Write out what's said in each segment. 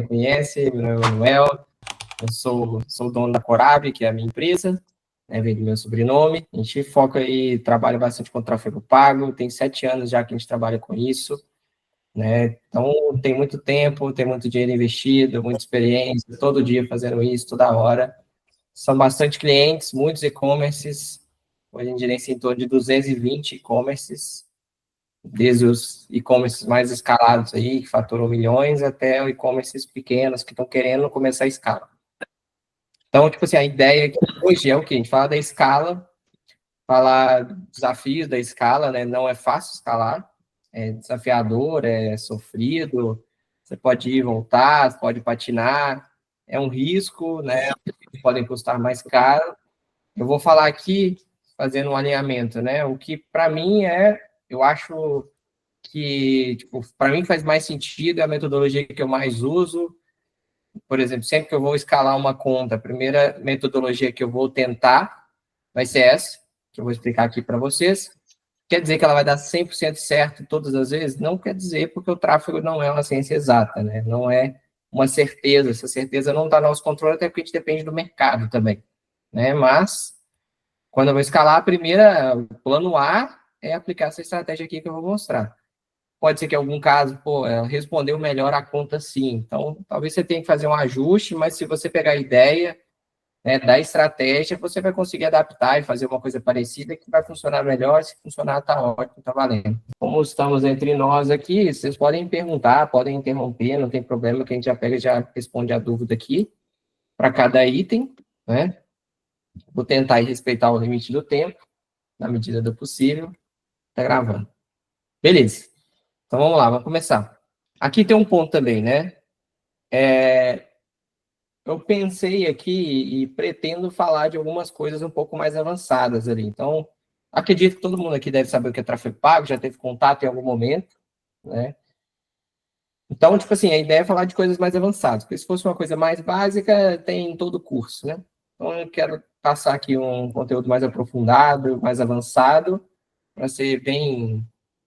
me conhece, meu nome é Manuel, eu sou dono da Corab, que é a minha empresa, né, vem do meu sobrenome. A gente foca e trabalha bastante com tráfego pago, tem 7 anos já que a gente trabalha com isso, né? Então, tem muito tempo, tem muito dinheiro investido, muita experiência, todo dia fazendo isso, toda hora. São bastante clientes, muitos e-commerces, hoje em dia em torno de 220 e-commerces, desde os e-commerces mais escalados aí, que faturam milhões, até os e-commerces pequenos que estão querendo começar a escala. Então, tipo assim, a ideia aqui hoje é o quê? A gente fala da escala, falar desafios da escala, né? Não é fácil escalar, é desafiador, é sofrido, você pode ir e voltar, pode patinar, é um risco, né? Podem custar mais caro. Eu vou falar aqui, fazendo um alinhamento, né? O que, para mim, eu acho que, tipo, para mim faz mais sentido, é a metodologia que eu mais uso. Por exemplo, sempre que eu vou escalar uma conta, a primeira metodologia que eu vou tentar vai ser essa, que eu vou explicar aqui para vocês. Quer dizer que ela vai dar 100% certo todas as vezes? Não quer dizer, porque o tráfego não é uma ciência exata, né? Não é uma certeza. Essa certeza não está no nosso controle, até porque a gente depende do mercado também, né? Mas, quando eu vou escalar, a primeira, o plano A é aplicar essa estratégia aqui que eu vou mostrar. Pode ser que em algum caso, ela respondeu melhor a conta sim. Então, talvez você tenha que fazer um ajuste, mas se você pegar a ideia, né, da estratégia, você vai conseguir adaptar e fazer uma coisa parecida que vai funcionar melhor. Se funcionar, tá ótimo, tá valendo. Como estamos entre nós aqui, vocês podem perguntar, podem interromper, não tem problema, que a gente já pega e já responde a dúvida aqui para cada item, né? Vou tentar respeitar o limite do tempo, na medida do possível. Tá gravando. Beleza. Então, vamos lá, vamos começar. Aqui tem um ponto também, né? Eu pensei aqui e pretendo falar de algumas coisas um pouco mais avançadas ali. Então, acredito que todo mundo aqui deve saber o que é tráfego pago, já teve contato em algum momento, né? Então, tipo assim, a ideia é falar de coisas mais avançadas, porque se fosse uma coisa mais básica, tem em todo o curso, né? Então, eu quero passar aqui um conteúdo mais aprofundado, mais avançado, para ser bem,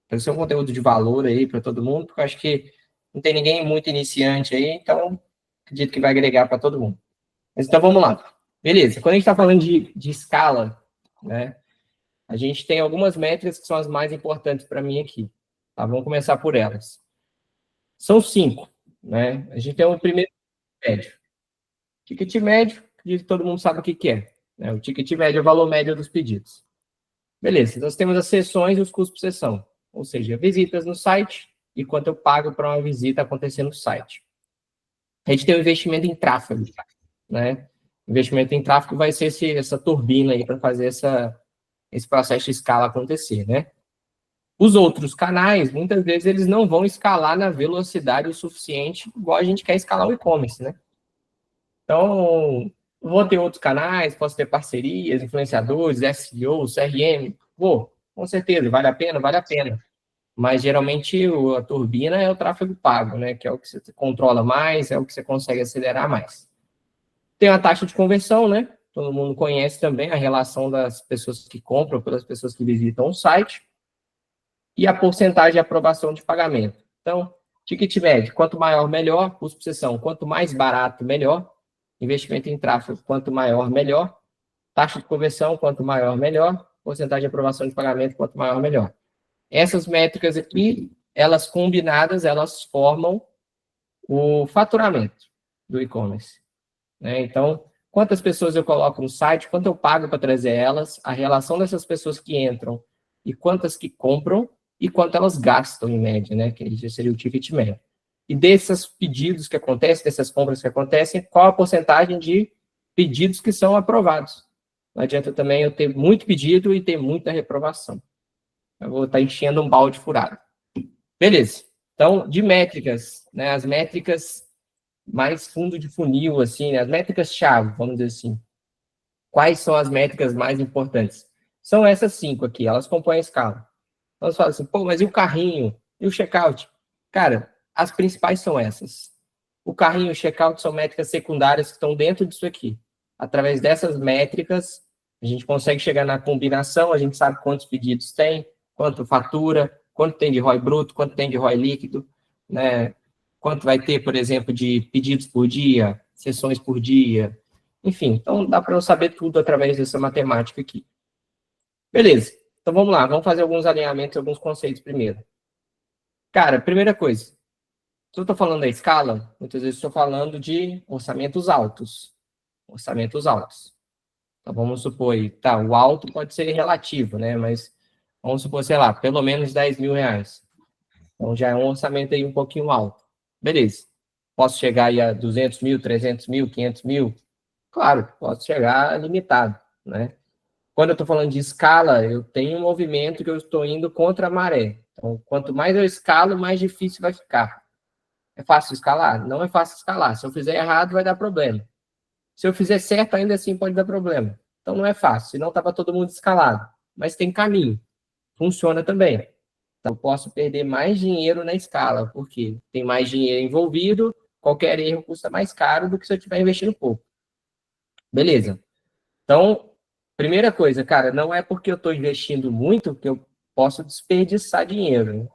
para ser um conteúdo de valor aí para todo mundo, porque eu acho que não tem ninguém muito iniciante aí, então acredito que vai agregar para todo mundo. Mas então vamos lá. Beleza, quando a gente está falando de escala, né, a gente tem algumas métricas que são as mais importantes para mim aqui. Tá? Vamos começar por elas. São 5, né? A gente tem o primeiro médio. Ticket médio, que todo mundo sabe o que é. Né? O ticket médio é o valor médio dos pedidos. Beleza, nós temos as sessões e os custos por sessão. Ou seja, visitas no site e quanto eu pago para uma visita acontecer no site. A gente tem o investimento em tráfego, né? Investimento em tráfego vai ser essa turbina aí para fazer esse processo de escala acontecer, né? Os outros canais, muitas vezes, eles não vão escalar na velocidade o suficiente, igual a gente quer escalar o e-commerce, né? Então, vou ter outros canais, posso ter parcerias, influenciadores, SEO, CRM, vou, com certeza, vale a pena? Vale a pena. Mas, geralmente, a turbina é o tráfego pago, né? Que é o que você controla mais, é o que você consegue acelerar mais. Tem a taxa de conversão, né? Todo mundo conhece também a relação das pessoas que compram pelas pessoas que visitam o site. E a porcentagem de aprovação de pagamento. Então, ticket médio, quanto maior, melhor. Custo por sessão, quanto mais barato, melhor. Investimento em tráfego, quanto maior, melhor. Taxa de conversão, quanto maior, melhor. Porcentagem de aprovação de pagamento, quanto maior, melhor. Essas métricas aqui, elas combinadas, elas formam o faturamento do e-commerce. Né? Então, quantas pessoas eu coloco no site, quanto eu pago para trazer elas, a relação dessas pessoas que entram e quantas que compram e quanto elas gastam em média, né? Que isso seria o ticket médio. E desses pedidos que acontecem, dessas compras que acontecem, qual a porcentagem de pedidos que são aprovados? Não adianta também eu ter muito pedido e ter muita reprovação. Eu vou estar enchendo um balde furado. Beleza. Então, de métricas, né? As métricas mais fundo de funil, assim, né? As métricas-chave, vamos dizer assim. Quais são as métricas mais importantes? São essas 5 aqui, elas compõem a escala. Então, você fala assim, pô, mas e o carrinho? E o checkout? Cara, as principais são essas. O carrinho e o checkout são métricas secundárias que estão dentro disso aqui. Através dessas métricas, a gente consegue chegar na combinação, a gente sabe quantos pedidos tem, quanto fatura, quanto tem de ROI bruto, quanto tem de ROI líquido, né? quanto vai ter, por exemplo, de pedidos por dia, sessões por dia, enfim. Então, dá para eu saber tudo através dessa matemática aqui. Beleza. Então, vamos lá. Vamos fazer alguns alinhamentos, alguns conceitos primeiro. Cara, primeira coisa. Se eu estou falando da escala, muitas vezes estou falando de orçamentos altos. Orçamentos altos. Então, vamos supor aí, tá, o alto pode ser relativo, né? Mas vamos supor, sei lá, pelo menos 10 mil reais. Então, já é um orçamento aí um pouquinho alto. Beleza. Posso chegar aí a 200 mil, 300 mil, 500 mil? Claro, posso chegar limitado, né? Quando eu estou falando de escala, eu tenho um movimento que eu estou indo contra a maré. Então, quanto mais eu escalo, mais difícil vai ficar. É fácil escalar? Não é fácil escalar. Se eu fizer errado, vai dar problema. Se eu fizer certo, ainda assim pode dar problema. Então, não é fácil. Senão, estava todo mundo escalado. Mas tem caminho. Funciona também. Então, eu posso perder mais dinheiro na escala, porque tem mais dinheiro envolvido, qualquer erro custa mais caro do que se eu estiver investindo pouco. Beleza. Então, primeira coisa, cara, não é porque eu estou investindo muito que eu posso desperdiçar dinheiro. Né?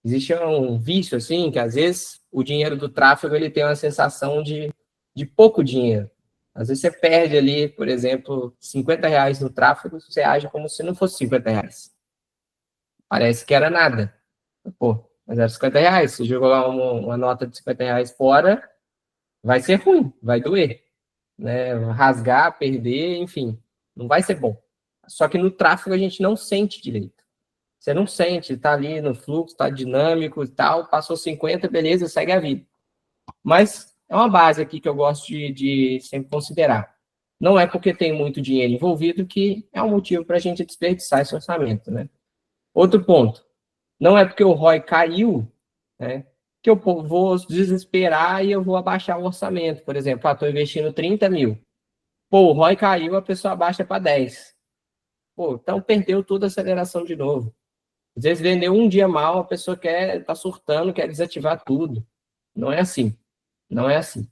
Existe um vício, assim, que às vezes o dinheiro do tráfego ele tem uma sensação de pouco dinheiro. Às vezes você perde ali, por exemplo, 50 reais no tráfego, você age como se não fosse 50 reais. Parece que era nada. Pô, mas era 50 reais. Se jogar uma nota de 50 reais fora, vai ser ruim, vai doer. Né? Rasgar, perder, enfim, não vai ser bom. Só que no tráfego a gente não sente direito. Você não sente, tá ali no fluxo, tá dinâmico e tal, passou 50, beleza, segue a vida. Mas é uma base aqui que eu gosto de sempre considerar. Não é porque tem muito dinheiro envolvido que é um motivo para a gente desperdiçar esse orçamento, né? Outro ponto, não é porque o ROI caiu, né, que eu vou desesperar e eu vou abaixar o orçamento. Por exemplo, estou investindo 30 mil. Pô, o ROI caiu, a pessoa abaixa para 10. Pô, então perdeu toda a aceleração de novo. Às vezes vendeu um dia mal, a pessoa tá surtando, quer desativar tudo. Não é assim. Não é assim.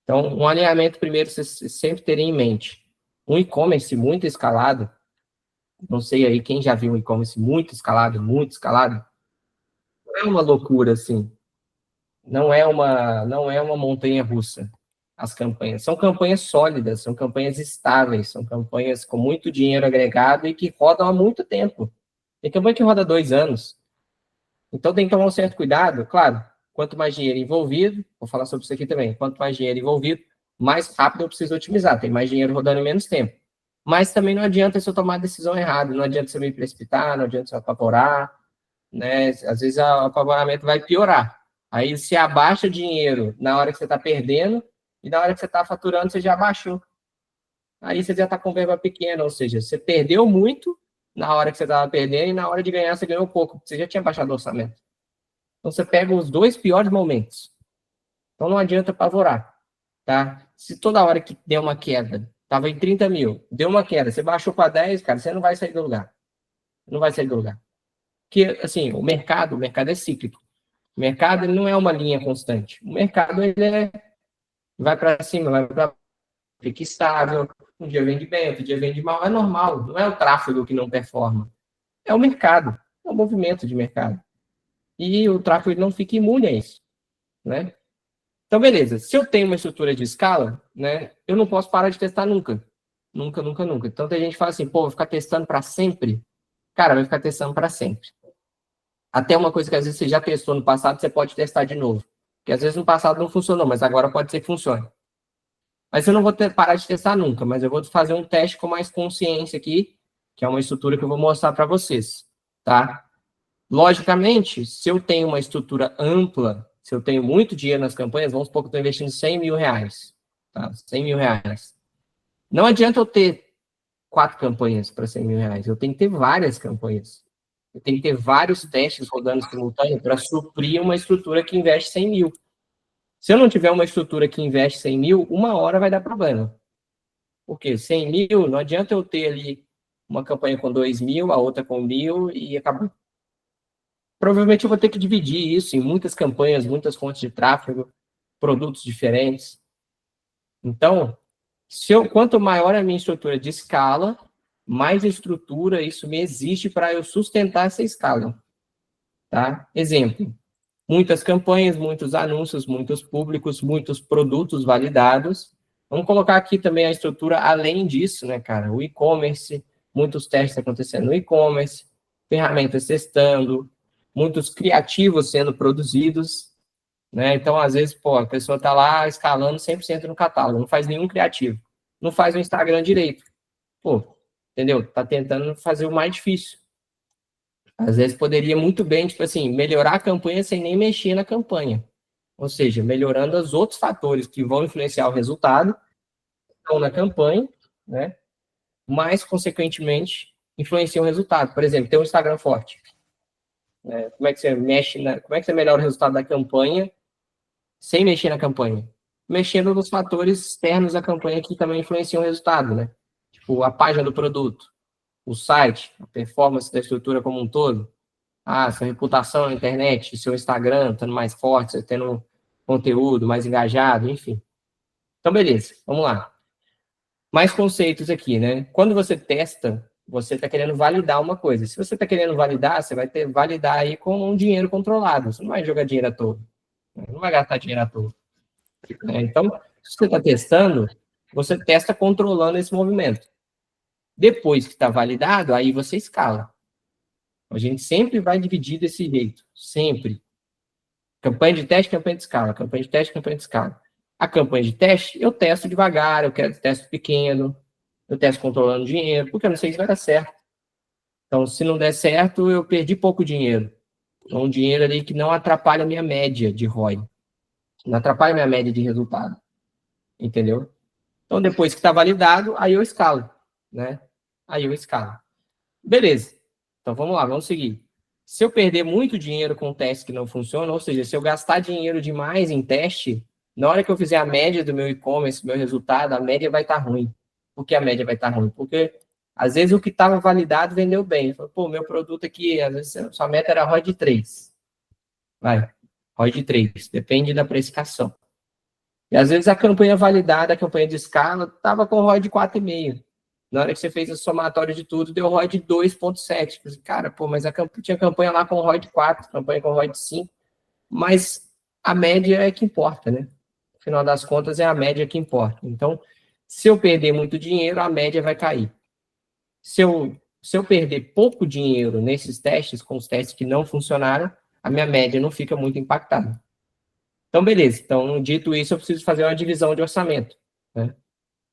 Então, um alinhamento primeiro você sempre teria em mente. Um e-commerce muito escalado, não sei aí quem já viu um e-commerce muito escalado, não é uma loucura assim. Não é uma montanha russa. As campanhas são campanhas sólidas, são campanhas estáveis, são campanhas com muito dinheiro agregado e que rodam há muito tempo. Tem campanha que roda 2 anos. Então tem que tomar um certo cuidado, claro. Quanto mais dinheiro envolvido, vou falar sobre isso aqui também. Quanto mais dinheiro envolvido, mais rápido eu preciso otimizar. Tem mais dinheiro rodando em menos tempo. Mas também não adianta se eu tomar a decisão errada, não adianta você me precipitar, não adianta você apavorar, né? Às vezes o apavoramento vai piorar. Aí você abaixa dinheiro na hora que você está perdendo e na hora que você está faturando você já abaixou. Aí você já está com verba pequena, ou seja, você perdeu muito na hora que você estava perdendo e na hora de ganhar você ganhou pouco, porque você já tinha baixado o orçamento. Então você pega os dois piores momentos. Então não adianta apavorar, tá? Se toda hora que deu uma queda, estava em 30 mil, deu uma queda, você baixou para 10, cara, você não vai sair do lugar. Não vai sair do lugar. Porque, assim, o mercado é cíclico. O mercado ele não é uma linha constante. O mercado ele vai para cima, vai para fica estável. Um dia vende bem, outro dia vende mal. É normal. Não é o tráfego que não performa. É o mercado. É o movimento de mercado. E o tráfego não fica imune a isso. Né? Então, beleza. Se eu tenho uma estrutura de escala, né, eu não posso parar de testar nunca. Nunca, nunca, nunca. Então, tem gente que fala assim, pô, vou ficar testando para sempre. Cara, vai ficar testando para sempre. Até uma coisa que às vezes você já testou no passado, você pode testar de novo. Porque às vezes no passado não funcionou, mas agora pode ser que funcione. Mas eu não vou parar de testar nunca, mas eu vou fazer um teste com mais consciência aqui, que é uma estrutura que eu vou mostrar para vocês, tá? Logicamente, se eu tenho uma estrutura ampla, se eu tenho muito dinheiro nas campanhas, vamos supor que eu estou investindo 100 mil reais, tá? 100 mil reais. Não adianta eu ter 4 campanhas para 100 mil reais, eu tenho que ter várias campanhas. Eu tenho que ter vários testes rodando simultâneo para suprir uma estrutura que investe 100 mil. Se eu não tiver uma estrutura que investe 100 mil, uma hora vai dar problema. Por quê? 100 mil, não adianta eu ter ali uma campanha com 2 mil, a outra com 1.000 e acabou. Provavelmente eu vou ter que dividir isso em muitas campanhas, muitas fontes de tráfego, produtos diferentes. Então, quanto maior a minha estrutura de escala, mais estrutura isso me exige para eu sustentar essa escala. Tá? Exemplo, Muitas campanhas, muitos anúncios, muitos públicos, muitos produtos validados. Vamos colocar aqui também a estrutura além disso, né, cara? O e-commerce, muitos testes acontecendo no e-commerce, ferramentas testando, muitos criativos sendo produzidos, né? Então, às vezes, pô, a pessoa está lá escalando 100% no catálogo, não faz nenhum criativo, não faz o Instagram direito. Pô, entendeu? Tá tentando fazer o mais difícil. Às vezes poderia muito bem, tipo assim, melhorar a campanha sem nem mexer na campanha. Ou seja, melhorando os outros fatores que vão influenciar o resultado, estão na campanha, né? Mas, consequentemente, influenciam o resultado. Por exemplo, ter um Instagram forte. Né? Como é que você mexe como é que você melhora o resultado da campanha sem mexer na campanha? Mexendo nos fatores externos da campanha que também influenciam o resultado, né? Tipo, a página do produto, o site, a performance da estrutura como um todo, sua reputação na internet, seu Instagram estando mais forte, você tendo conteúdo mais engajado, enfim. Então, beleza, vamos lá. Mais conceitos aqui, né? Quando você testa, você está querendo validar uma coisa. Se você está querendo validar, você vai validar aí com um dinheiro controlado. Você não vai jogar dinheiro à toa. Não vai gastar dinheiro à toa. Então, se você está testando, você testa controlando esse movimento. Depois que está validado, aí você escala. A gente sempre vai dividir desse jeito. Sempre. Campanha de teste, campanha de escala. Campanha de teste, campanha de escala. A campanha de teste, eu testo devagar, eu quero testo pequeno, eu testo controlando dinheiro, porque eu não sei se vai dar certo. Então, se não der certo, eu perdi pouco dinheiro. Então, um dinheiro ali que não atrapalha a minha média de ROI. Não atrapalha a minha média de resultado. Entendeu? Então, depois que está validado, aí eu escalo. Né? Aí eu escalo. Beleza. Então, vamos lá, vamos seguir. Se eu perder muito dinheiro com teste que não funciona, ou seja, se eu gastar dinheiro demais em teste, na hora que eu fizer a média do meu e-commerce, meu resultado, a média vai estar ruim. Por que a média vai estar ruim? Porque, às vezes, o que estava validado vendeu bem. Pô, meu produto aqui, às vezes, sua meta era ROI de 3. Vai, ROI de 3. Depende da precificação. E, às vezes, a campanha validada, a campanha de escala, estava com ROI de 4,5. Na hora que você fez o somatório de tudo, deu ROI de 2,7. Cara, pô, mas tinha campanha lá com ROI de 4, campanha com ROI de 5. Mas a média é que importa, né? No final das contas, é a média que importa. Então, se eu perder muito dinheiro, a média vai cair. Se eu perder pouco dinheiro nesses testes, com os testes que não funcionaram, a minha média não fica muito impactada. Então, beleza. Então, dito isso, eu preciso fazer uma divisão de orçamento, né?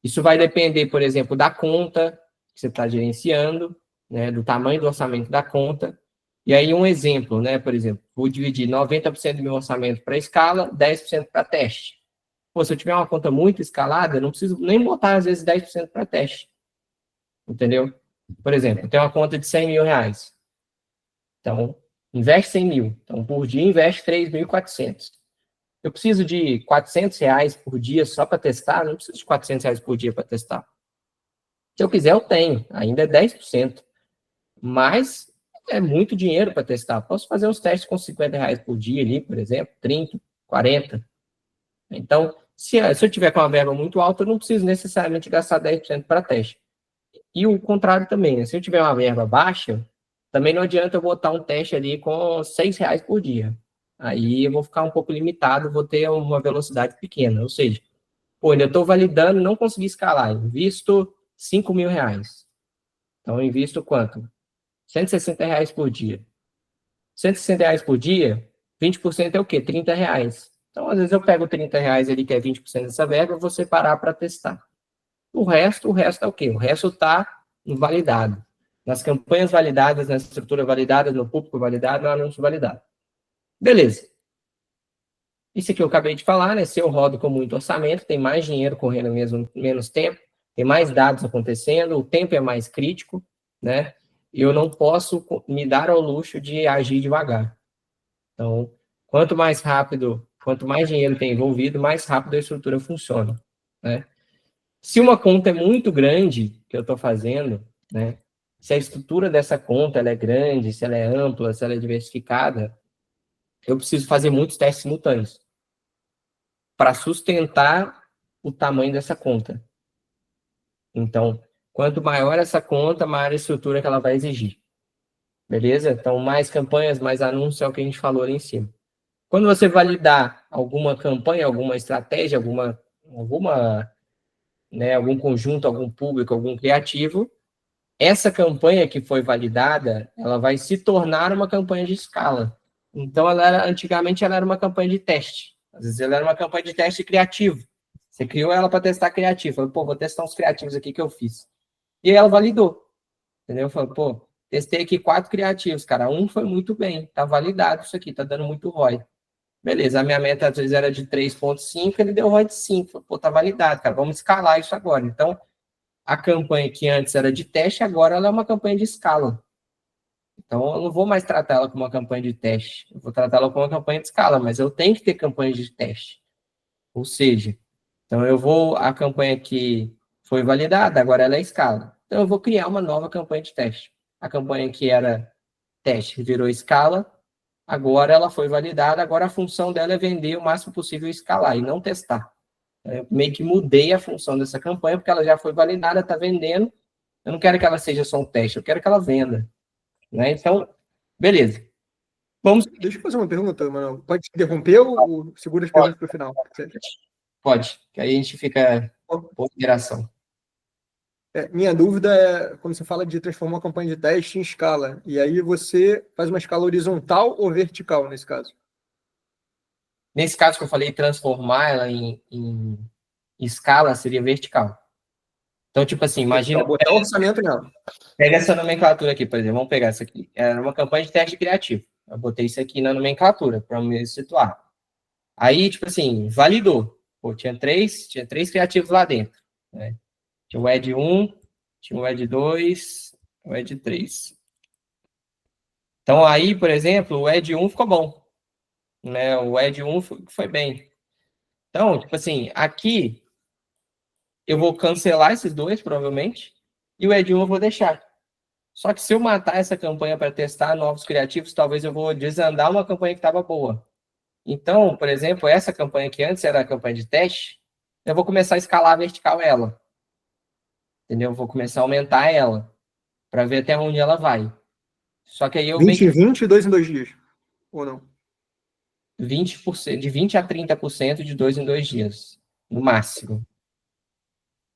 Isso vai depender, por exemplo, da conta que você está gerenciando, né, do tamanho do orçamento da conta. E aí, um exemplo, né, por exemplo, vou dividir 90% do meu orçamento para escala, 10% para teste. Pô, se eu tiver uma conta muito escalada, eu não preciso nem botar, às vezes, 10% para teste. Entendeu? Por exemplo, eu tenho uma conta de 100 mil reais. Então, investe 100 mil. Então, por dia, investe 3.400. Eu preciso de 400 reais por dia só para testar? Não preciso de 400 reais por dia para testar. Se eu quiser, eu tenho. Ainda é 10%. Mas é muito dinheiro para testar. Posso fazer uns testes com 50 reais por dia ali, por exemplo, 30, 40. Então, se eu tiver com uma verba muito alta, eu não preciso necessariamente gastar 10% para teste. E o contrário também, né? Se eu tiver uma verba baixa, também não adianta eu botar um teste ali com 6 reais por dia. Aí eu vou ficar um pouco limitado, vou ter uma velocidade pequena. Ou seja, pô, ainda estou validando, não consegui escalar. Invisto 5 mil reais. Então, eu invisto quanto? 160 reais por dia. 160 reais por dia, 20% é o quê? 30 reais. Então, às vezes eu pego 30 reais ali, que é 20% dessa verba, eu vou separar para testar. O resto é o quê? O resto está validado. Nas campanhas validadas, na estrutura validada, no público validado, no anúncio validado. Beleza. Isso aqui eu acabei de falar, né? Se eu rodo com muito orçamento, tem mais dinheiro correndo mesmo, menos tempo, tem mais dados acontecendo, o tempo é mais crítico, né? Eu não posso me dar ao luxo de agir devagar. Então, quanto mais rápido, quanto mais dinheiro tem envolvido, mais rápido a estrutura funciona, né? Se uma conta é muito grande, que eu estou fazendo, né? Se a estrutura dessa conta ela é grande, se ela é ampla, se ela é diversificada, eu preciso fazer muitos testes simultâneos para sustentar o tamanho dessa conta. Então, quanto maior essa conta, maior a estrutura que ela vai exigir. Beleza? Então, mais campanhas, mais anúncios, é o que a gente falou ali em cima. Quando você validar alguma campanha, alguma estratégia, né, algum conjunto, algum público, algum criativo, essa campanha que foi validada, ela vai se tornar uma campanha de escala. Então, antigamente ela era uma campanha de teste. Às vezes ela era uma campanha de teste criativo. Você criou ela para testar criativo. Falou, pô, vou testar uns criativos aqui que eu fiz. E aí ela validou. Entendeu? Falou, pô, testei aqui 4 criativos, cara. Um foi muito bem, tá validado isso aqui, tá dando muito ROI. Beleza, a minha meta às vezes era de 3,5, ele deu ROI de 5. Falei, pô, tá validado, cara, vamos escalar isso agora. Então, a campanha que antes era de teste, agora ela é uma campanha de escala. Então, eu não vou mais tratar ela como uma campanha de teste. Eu vou tratar ela como uma campanha de escala, mas eu tenho que ter campanhas de teste. Ou seja, então a campanha que foi validada, agora ela é escala. Então, eu vou criar uma nova campanha de teste. A campanha que era teste virou escala, agora ela foi validada, agora a função dela é vender o máximo possível e escalar, e não testar. Eu meio que mudei a função dessa campanha, porque ela já foi validada, está vendendo. Eu não quero que ela seja só um teste, eu quero que ela venda. Né? Então, beleza. Vamos. Deixa eu fazer uma pergunta, Manuel. Pode interromper ou segura as perguntas para o final? Pode, que aí a gente fica com interação. Minha dúvida é quando você fala de transformar uma campanha de teste em escala, e aí você faz uma escala horizontal ou vertical nesse caso? Nesse caso que eu falei, transformar ela em escala seria vertical. Então, tipo assim, imagina. Botar o orçamento nela. Pega essa nomenclatura aqui, por exemplo. Vamos pegar essa aqui. Era uma campanha de teste criativo. Eu botei isso aqui na nomenclatura para me situar. Aí, tipo assim, validou. Pô, tinha três criativos lá dentro. Né? Tinha o Ed 1, tinha o Ed 2, o Ed 3. Então, aí, por exemplo, o Ed 1 ficou bom. Né? O Ed 1 foi bem. Então, tipo assim, aqui eu vou cancelar esses dois, provavelmente, e o Ed 1 eu vou deixar. Só que se eu matar essa campanha para testar novos criativos, talvez eu vou desandar uma campanha que estava boa. Então, por exemplo, essa campanha que antes era a campanha de teste, eu vou começar a escalar vertical ela. Entendeu? Eu vou começar a aumentar ela para ver até onde ela vai. Só que aí eu 20 e 20, 2 em 2 dias. Ou não? 20%, de 20 a 30% de 2 em 2 dias, no máximo.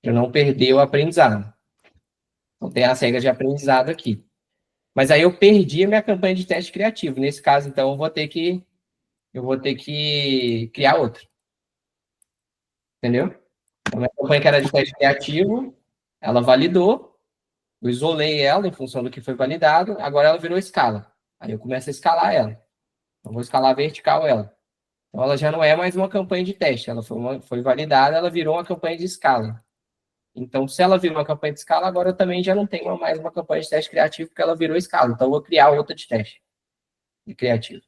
Para não perder o aprendizado. Então tem as regras de aprendizado aqui. Mas aí eu perdi a minha campanha de teste criativo. Nesse caso, então, eu vou ter que criar outra. Entendeu? Então, a minha campanha que era de teste criativo, ela validou, eu isolei ela em função do que foi validado, agora ela virou escala. Aí eu começo a escalar ela. Eu vou escalar vertical ela. Então, ela já não é mais uma campanha de teste, ela foi validada, ela virou uma campanha de escala. Então, se ela virou uma campanha de escala, agora eu também já não tenho mais uma campanha de teste criativo, porque ela virou escala. Então, eu vou criar outra de teste de criativo.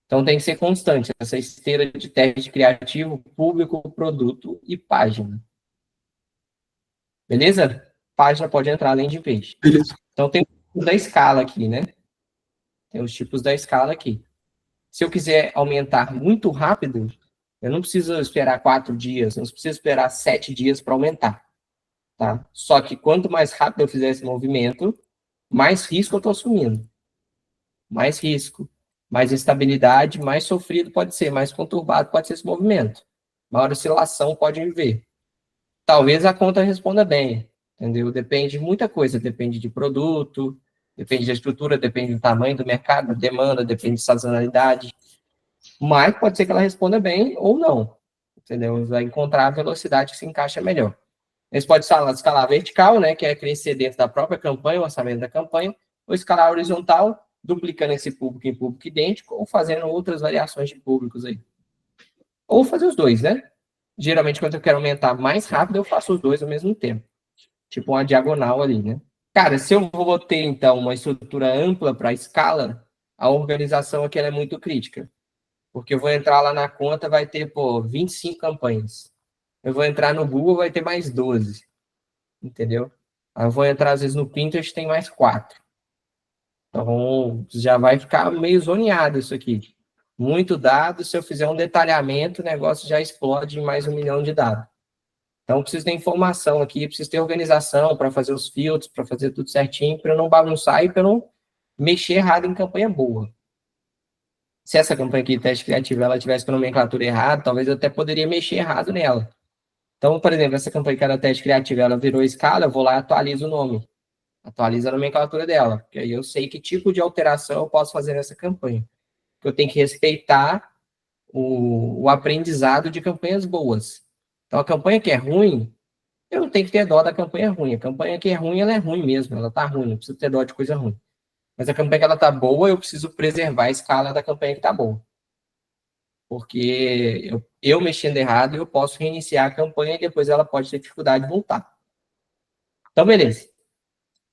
Então, tem que ser constante, essa esteira de teste criativo, público, produto e página. Beleza? Página pode entrar além de page. Beleza. Então, tem os tipos da escala aqui, né? Tem os tipos da escala aqui. Se eu quiser aumentar muito rápido, eu não preciso esperar 4 dias, não preciso esperar 7 dias para aumentar. Tá? Só que quanto mais rápido eu fizer esse movimento, mais risco eu estou assumindo. Mais risco, mais instabilidade, mais sofrido pode ser, mais conturbado pode ser esse movimento. Maior oscilação pode haver. Talvez a conta responda bem, entendeu? Depende de muita coisa, depende de produto, depende da estrutura, depende do tamanho do mercado, da demanda, depende de sazonalidade. Mas pode ser que ela responda bem ou não, entendeu? Vai encontrar a velocidade que se encaixa melhor. Eles podem escalar vertical, né, que é crescer dentro da própria campanha, o orçamento da campanha, ou escalar horizontal, duplicando esse público em público idêntico, ou fazendo outras variações de públicos aí. Ou fazer os dois, né? Geralmente, quando eu quero aumentar mais rápido, eu faço os dois ao mesmo tempo. Tipo uma diagonal ali, né? Cara, se eu vou ter, então, uma estrutura ampla para escala, a organização aqui é muito crítica. Porque eu vou entrar lá na conta, vai ter, 25 campanhas. Eu vou entrar no Google, vai ter mais 12. Entendeu? Aí eu vou entrar, às vezes, no Pinterest, tem mais 4. Então, já vai ficar meio zoneado isso aqui. Muito dado, se eu fizer um detalhamento, o negócio já explode em mais 1 milhão de dados. Então, preciso ter informação aqui, preciso ter organização para fazer os filtros, para fazer tudo certinho, para eu não bagunçar e para eu não mexer errado em campanha boa. se essa campanha aqui de teste criativo ela tivesse com a nomenclatura errada, talvez eu até poderia mexer errado nela. Então, por exemplo, essa campanha que era teste criativo, ela virou escala, eu vou lá e atualizo o nome. Atualiza a nomenclatura dela, porque aí eu sei que tipo de alteração eu posso fazer nessa campanha. Porque eu tenho que respeitar o aprendizado de campanhas boas. Então, a campanha que é ruim, eu não tenho que ter dó da campanha ruim. A campanha que é ruim, ela é ruim mesmo, ela tá ruim, não preciso ter dó de coisa ruim. Mas a campanha que ela tá boa, eu preciso preservar a escala da campanha que tá boa. Porque eu mexendo errado, eu posso reiniciar a campanha e depois ela pode ter dificuldade de voltar. Então, beleza.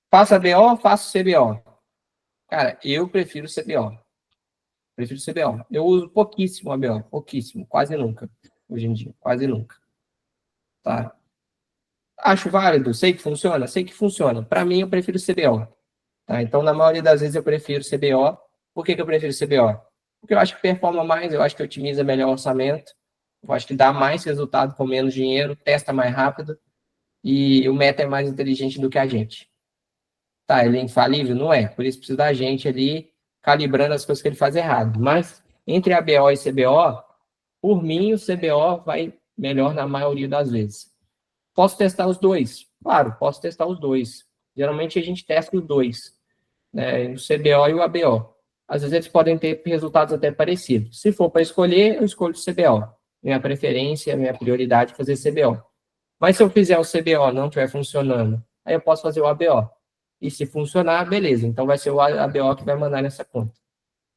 Faço ABO, faço CBO. Cara, eu prefiro CBO. Prefiro CBO. Eu uso pouquíssimo ABO, pouquíssimo, quase nunca. Hoje em dia, quase nunca. Tá? Acho válido, sei que funciona? Sei que funciona. Para mim, eu prefiro CBO. Tá? Então, na maioria das vezes, eu prefiro CBO. Por que eu prefiro CBO? Porque eu acho que performa mais, eu acho que otimiza melhor o orçamento, eu acho que dá mais resultado com menos dinheiro, testa mais rápido, e o meta é mais inteligente do que a gente. Tá, ele é infalível? Não é. Por isso precisa da gente ali calibrando as coisas que ele faz errado. Mas entre ABO e CBO, por mim, o CBO vai melhor na maioria das vezes. Posso testar os dois? Claro, posso testar os dois. Geralmente a gente testa os dois, né? O CBO e o ABO. Às vezes eles podem ter resultados até parecidos. Se for para escolher, eu escolho o CBO. Minha preferência, minha prioridade é fazer CBO. Mas se eu fizer o CBO e não estiver funcionando, aí eu posso fazer o ABO. E se funcionar, beleza. Então vai ser o ABO que vai mandar nessa conta.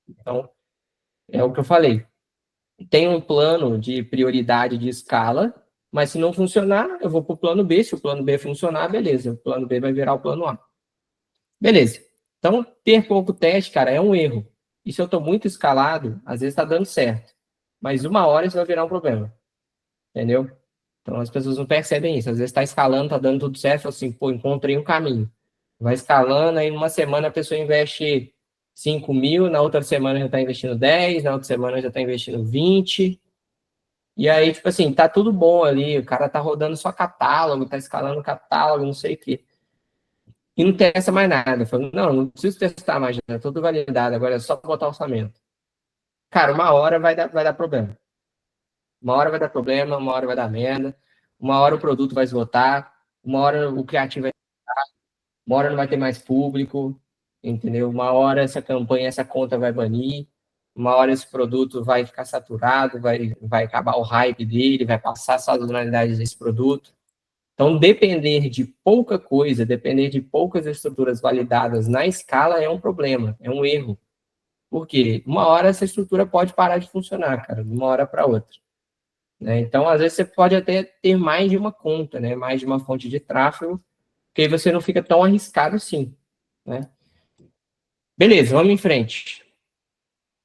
Então, é o que eu falei. Tem um plano de prioridade de escala, mas se não funcionar, eu vou para o plano B. Se o plano B funcionar, beleza. O plano B vai virar o plano A. Beleza. Então, ter pouco teste, cara, é um erro. E se eu estou muito escalado, às vezes está dando certo. Mas uma hora isso vai virar um problema. Entendeu? Então, as pessoas não percebem isso. Às vezes está escalando, está dando tudo certo, assim, pô, encontrei um caminho. Vai escalando, aí numa semana a pessoa investe 5 mil, na outra semana já está investindo 10, na outra semana já está investindo 20. E aí, tipo assim, tá tudo bom ali, o cara tá rodando só catálogo, tá escalando catálogo, não sei o quê. E não testa mais nada. Falando, não preciso testar mais, tá tudo validado, agora é só botar orçamento. Cara, uma hora vai dar problema. Uma hora vai dar problema, uma hora vai dar merda, uma hora o produto vai esgotar, uma hora o criativo vai esgotar, uma hora não vai ter mais público, entendeu? Uma hora essa campanha, essa conta vai banir, uma hora esse produto vai ficar saturado, vai acabar o hype dele, vai passar a sazonalidade desse produto. Então, depender de pouca coisa, depender de poucas estruturas validadas na escala é um problema, é um erro. Por quê? Uma hora essa estrutura pode parar de funcionar, cara, de uma hora para outra. Né? Então, às vezes, você pode até ter mais de uma conta, né? Mais de uma fonte de tráfego, porque aí você não fica tão arriscado assim. Né? Beleza, vamos em frente.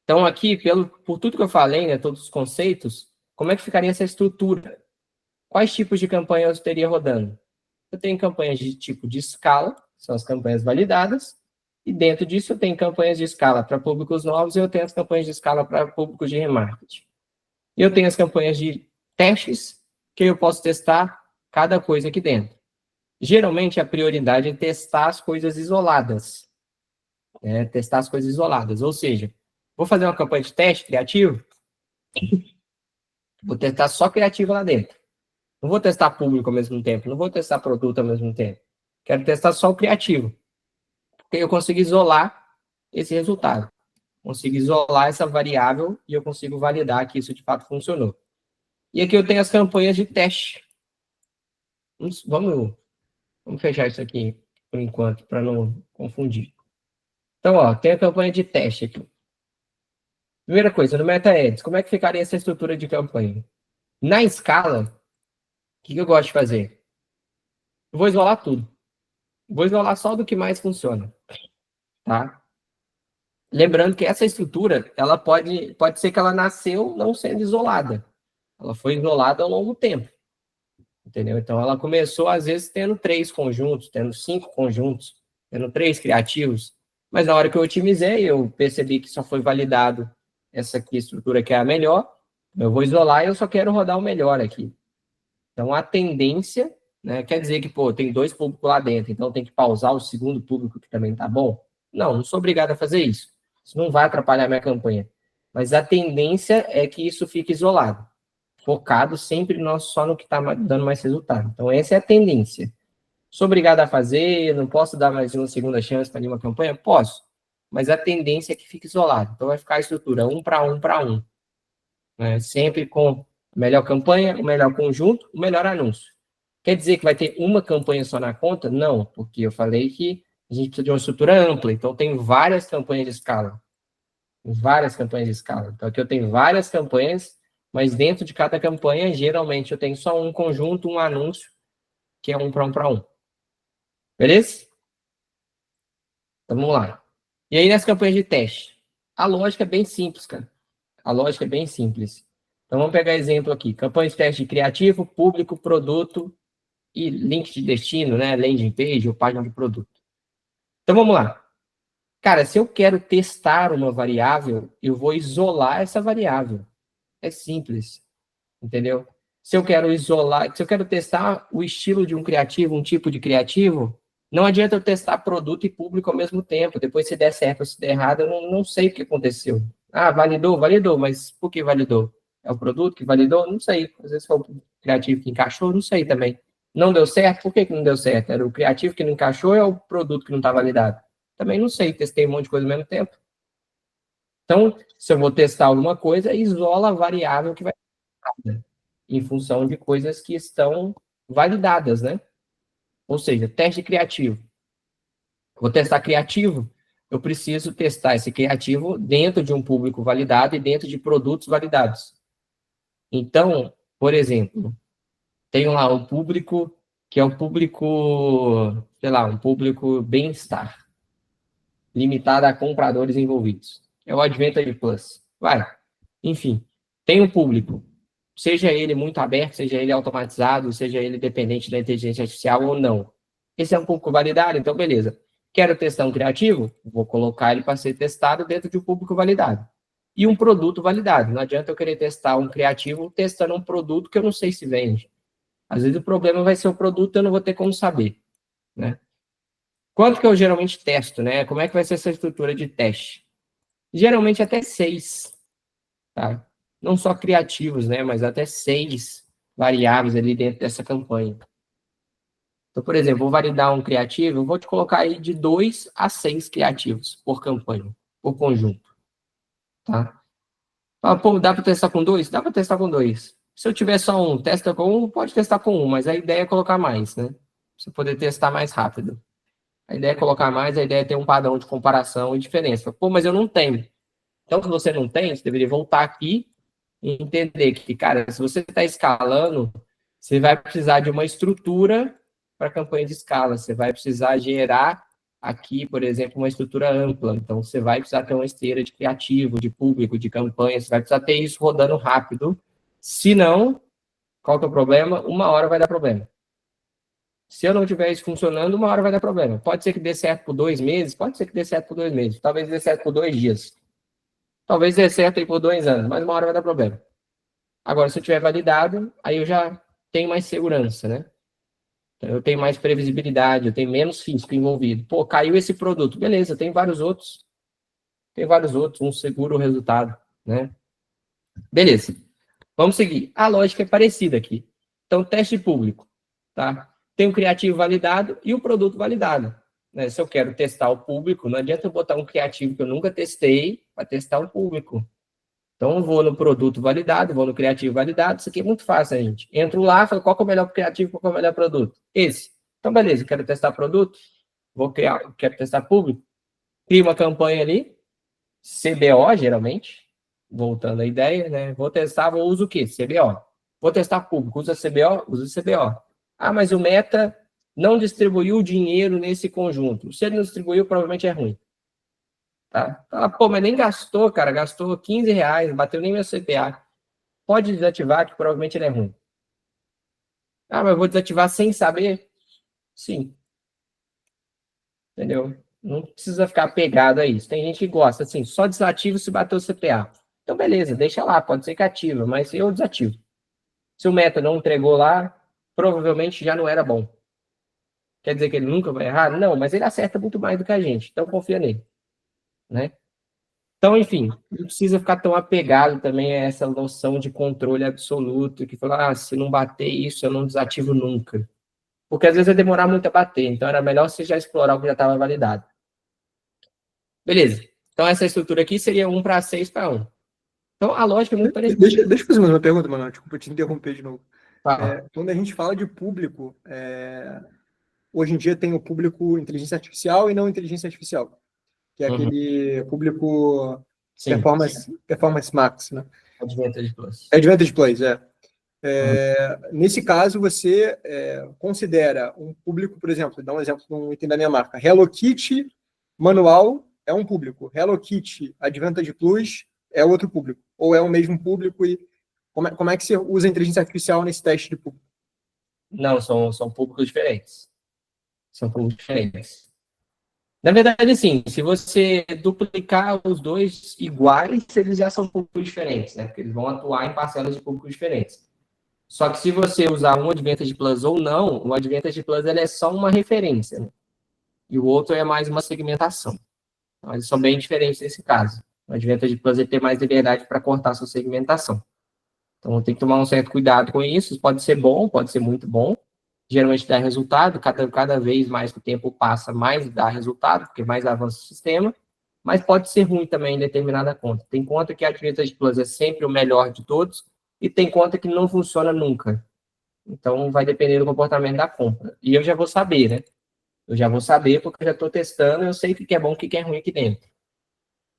Então, aqui, por tudo que eu falei, né, todos os conceitos, como é que ficaria essa estrutura? Quais tipos de campanhas eu teria rodando? Eu tenho campanhas de tipo de escala, são as campanhas validadas, e dentro disso eu tenho campanhas de escala para públicos novos e eu tenho as campanhas de escala para públicos de remarketing. E eu tenho as campanhas de testes, que eu posso testar cada coisa aqui dentro. Geralmente, a prioridade é testar as coisas isoladas. Né? Testar as coisas isoladas. Ou seja, vou fazer uma campanha de teste criativo, vou testar só criativo lá dentro. Não vou testar público ao mesmo tempo, não vou testar produto ao mesmo tempo. Quero testar só o criativo. Porque eu consigo isolar esse resultado. Consigo isolar essa variável e eu consigo validar que isso de fato funcionou. E aqui eu tenho as campanhas de teste. Vamos fechar isso aqui por enquanto, para não confundir. Então, ó, tem a campanha de teste aqui. Primeira coisa, no MetaAds, como é que ficaria essa estrutura de campanha? Na escala, o que eu gosto de fazer? Eu vou isolar tudo. Vou isolar só do que mais funciona. Tá? Lembrando que essa estrutura, ela pode ser que ela nasceu não sendo isolada. Ela foi isolada ao longo do tempo. Entendeu? Então, ela começou, às vezes, tendo 3 conjuntos, tendo 5 conjuntos, tendo 3 criativos. Mas na hora que eu otimizei, eu percebi que só foi validado essa aqui, estrutura que é a melhor. Eu vou isolar e eu só quero rodar o melhor aqui. Então, a tendência, né, quer dizer que, pô, tem 2 públicos lá dentro, então tem que pausar o segundo público que também tá bom? Não sou obrigado a fazer isso. Isso não vai atrapalhar a minha campanha. Mas a tendência é que isso fique isolado, focado sempre só no que está dando mais resultado. Então, essa é a tendência. Sou obrigado a fazer, não posso dar mais uma segunda chance para uma campanha? Posso, mas a tendência é que fique isolado. Então, vai ficar a estrutura 1 para 1 para 1. Né? Sempre com a melhor campanha, o melhor conjunto, o melhor anúncio. Quer dizer que vai ter uma campanha só na conta? Não, porque eu falei que a gente precisa de uma estrutura ampla. Então, tem várias campanhas de escala. Várias campanhas de escala. Então, aqui eu tenho várias campanhas, mas dentro de cada campanha, geralmente, eu tenho só um conjunto, um anúncio, que é 1 para 1 para 1. Beleza? Então, vamos lá. E aí, nas campanhas de teste? A lógica é bem simples, cara. A lógica é bem simples. Então, vamos pegar exemplo aqui. Campanha de teste de criativo, público, produto e link de destino, né? Landing page ou página de produto. Então, vamos lá. Cara, se eu quero testar uma variável, eu vou isolar essa variável. É simples, entendeu? Se eu quero isolar, se eu quero testar o estilo de um criativo, um tipo de criativo, não adianta eu testar produto e público ao mesmo tempo. Depois, se der certo ou se der errado, eu não sei o que aconteceu. Ah, validou, mas por que validou? É o produto que validou? Não sei. Às vezes foi o criativo que encaixou, não sei também. Não deu certo? Por que não deu certo? Era o criativo que não encaixou ou é o produto que não está validado? Também não sei, testei um monte de coisa ao mesmo tempo. Então, se eu vou testar alguma coisa, isola a variável que vai em função de coisas que estão validadas, né? Ou seja, teste criativo. Vou testar criativo, eu preciso testar esse criativo dentro de um público validado e dentro de produtos validados. Então, por exemplo, tenho lá um público que é um público, sei lá, um público bem-estar, limitado a compradores envolvidos. É o Advantage Plus. Vai. Enfim, tem um público, seja ele muito aberto, seja ele automatizado, seja ele dependente da inteligência artificial ou não. Esse é um público validado, então beleza. Quero testar um criativo? Vou colocar ele para ser testado dentro de um público validado. E um produto validado. Não adianta eu querer testar um criativo testando um produto que eu não sei se vende. Às vezes o problema vai ser o produto e eu não vou ter como saber. Né? Quanto que eu geralmente testo? Né? Como é que vai ser essa estrutura de teste? Geralmente até 6. Tá? Não só criativos, né? Mas até 6 variáveis ali dentro dessa campanha. Então, por exemplo, vou validar um criativo, eu vou te colocar aí de 2 a 6 criativos por campanha, por conjunto. Tá? Ah, pô, dá para testar com 2? Dá para testar com 2. Se eu tiver só um, testa com um, pode testar com um, mas a ideia é colocar mais, né? Pra você poder testar mais rápido. A ideia é colocar mais, a ideia é ter um padrão de comparação e diferença. Pô, mas eu não tenho. Então, se você não tem, você deveria voltar aqui e entender que, cara, se você está escalando, você vai precisar de uma estrutura para campanha de escala. Você vai precisar gerar aqui, por exemplo, uma estrutura ampla. Então, você vai precisar ter uma esteira de criativo, de público, de campanha. Você vai precisar ter isso rodando rápido. Se não, qual que é o problema? Uma hora vai dar problema. Se eu não tiver isso funcionando, uma hora vai dar problema. Pode ser que dê certo por 2 meses, pode ser que dê certo por 2 meses. Talvez dê certo por 2 dias. Talvez dê certo aí por 2 anos, mas uma hora vai dar problema. Agora, se eu tiver validado, aí eu já tenho mais segurança, né? Então, eu tenho mais previsibilidade, eu tenho menos risco envolvido. Pô, caiu esse produto. Beleza, tem vários outros. Tem vários outros, um seguro o resultado, né? Beleza. Vamos seguir. A lógica é parecida aqui. Então, teste público, tá? Tem o criativo validado e o produto validado. Né? Se eu quero testar o público, não adianta eu botar um criativo que eu nunca testei para testar o público. Então, eu vou no produto validado, vou no criativo validado. Isso aqui é muito fácil, gente. Entro lá, falo qual que é o melhor criativo, qual que é o melhor produto. Esse. Então, beleza, eu quero testar produto, quero testar público. Crio uma campanha ali, CBO, geralmente, voltando à ideia, né? Vou testar, vou usar o quê? CBO. Vou testar público, usa CBO? Usa CBO. Ah, mas o Meta não distribuiu dinheiro nesse conjunto. Se ele não distribuiu, provavelmente é ruim. Tá? Ah, pô, mas nem gastou, cara. Gastou R$ 15, bateu nem meu CPA. Pode desativar, que provavelmente ele é ruim. Ah, mas eu vou desativar sem saber? Sim. Entendeu? Não precisa ficar apegado a isso. Tem gente que gosta, assim, só desativa se bater o CPA. Então, beleza, deixa lá, pode ser que ativa, mas eu desativo. Se o Meta não entregou lá, provavelmente já não era bom. Quer dizer que ele nunca vai errar? Não, mas ele acerta muito mais do que a gente, então confia nele. Né? Então, enfim, não precisa ficar tão apegado também a essa noção de controle absoluto, que fala, se não bater isso, eu não desativo nunca. Porque às vezes vai demorar muito a bater, então era melhor você já explorar o que já estava validado. Beleza. Então, essa estrutura aqui seria 1 para 6 para 1. Então, a lógica é muito parecida. Deixa eu fazer mais uma pergunta, Manuel. Desculpa te interromper de novo. Ah. Quando a gente fala de público, hoje em dia tem o público inteligência artificial e não inteligência artificial, que é aquele público Sim. performance max, né? Advantage Plus. Advantage Plus, nesse caso, você considera um público, por exemplo, dá um exemplo de um item da minha marca. Hello Kitty manual é um público. Hello Kitty Advantage Plus é outro público. Ou é o mesmo público e como é que você usa a inteligência artificial nesse teste de público? Não, são públicos diferentes. São públicos diferentes. Na verdade, assim, se você duplicar os dois iguais, eles já são públicos diferentes, né? Porque eles vão atuar em parcelas de públicos diferentes. Só que se você usar um Advantage Plus ou não, o Advantage Plus ele é só uma referência, né? E o outro é mais uma segmentação. Então, eles são bem diferentes nesse caso. O Advantage Plus ele tem mais liberdade para cortar a sua segmentação. Então, tem que tomar um certo cuidado com isso. Pode ser bom, pode ser muito bom. Geralmente dá resultado. Cada vez mais que o tempo passa, mais dá resultado, porque mais avança o sistema. Mas pode ser ruim também em determinada conta. Tem conta que a Advantage Plus é sempre o melhor de todos e tem conta que não funciona nunca. Então, vai depender do comportamento da compra. E eu já vou saber, né? Eu já vou saber porque eu já estou testando, eu sei o que é bom e o que é ruim aqui dentro.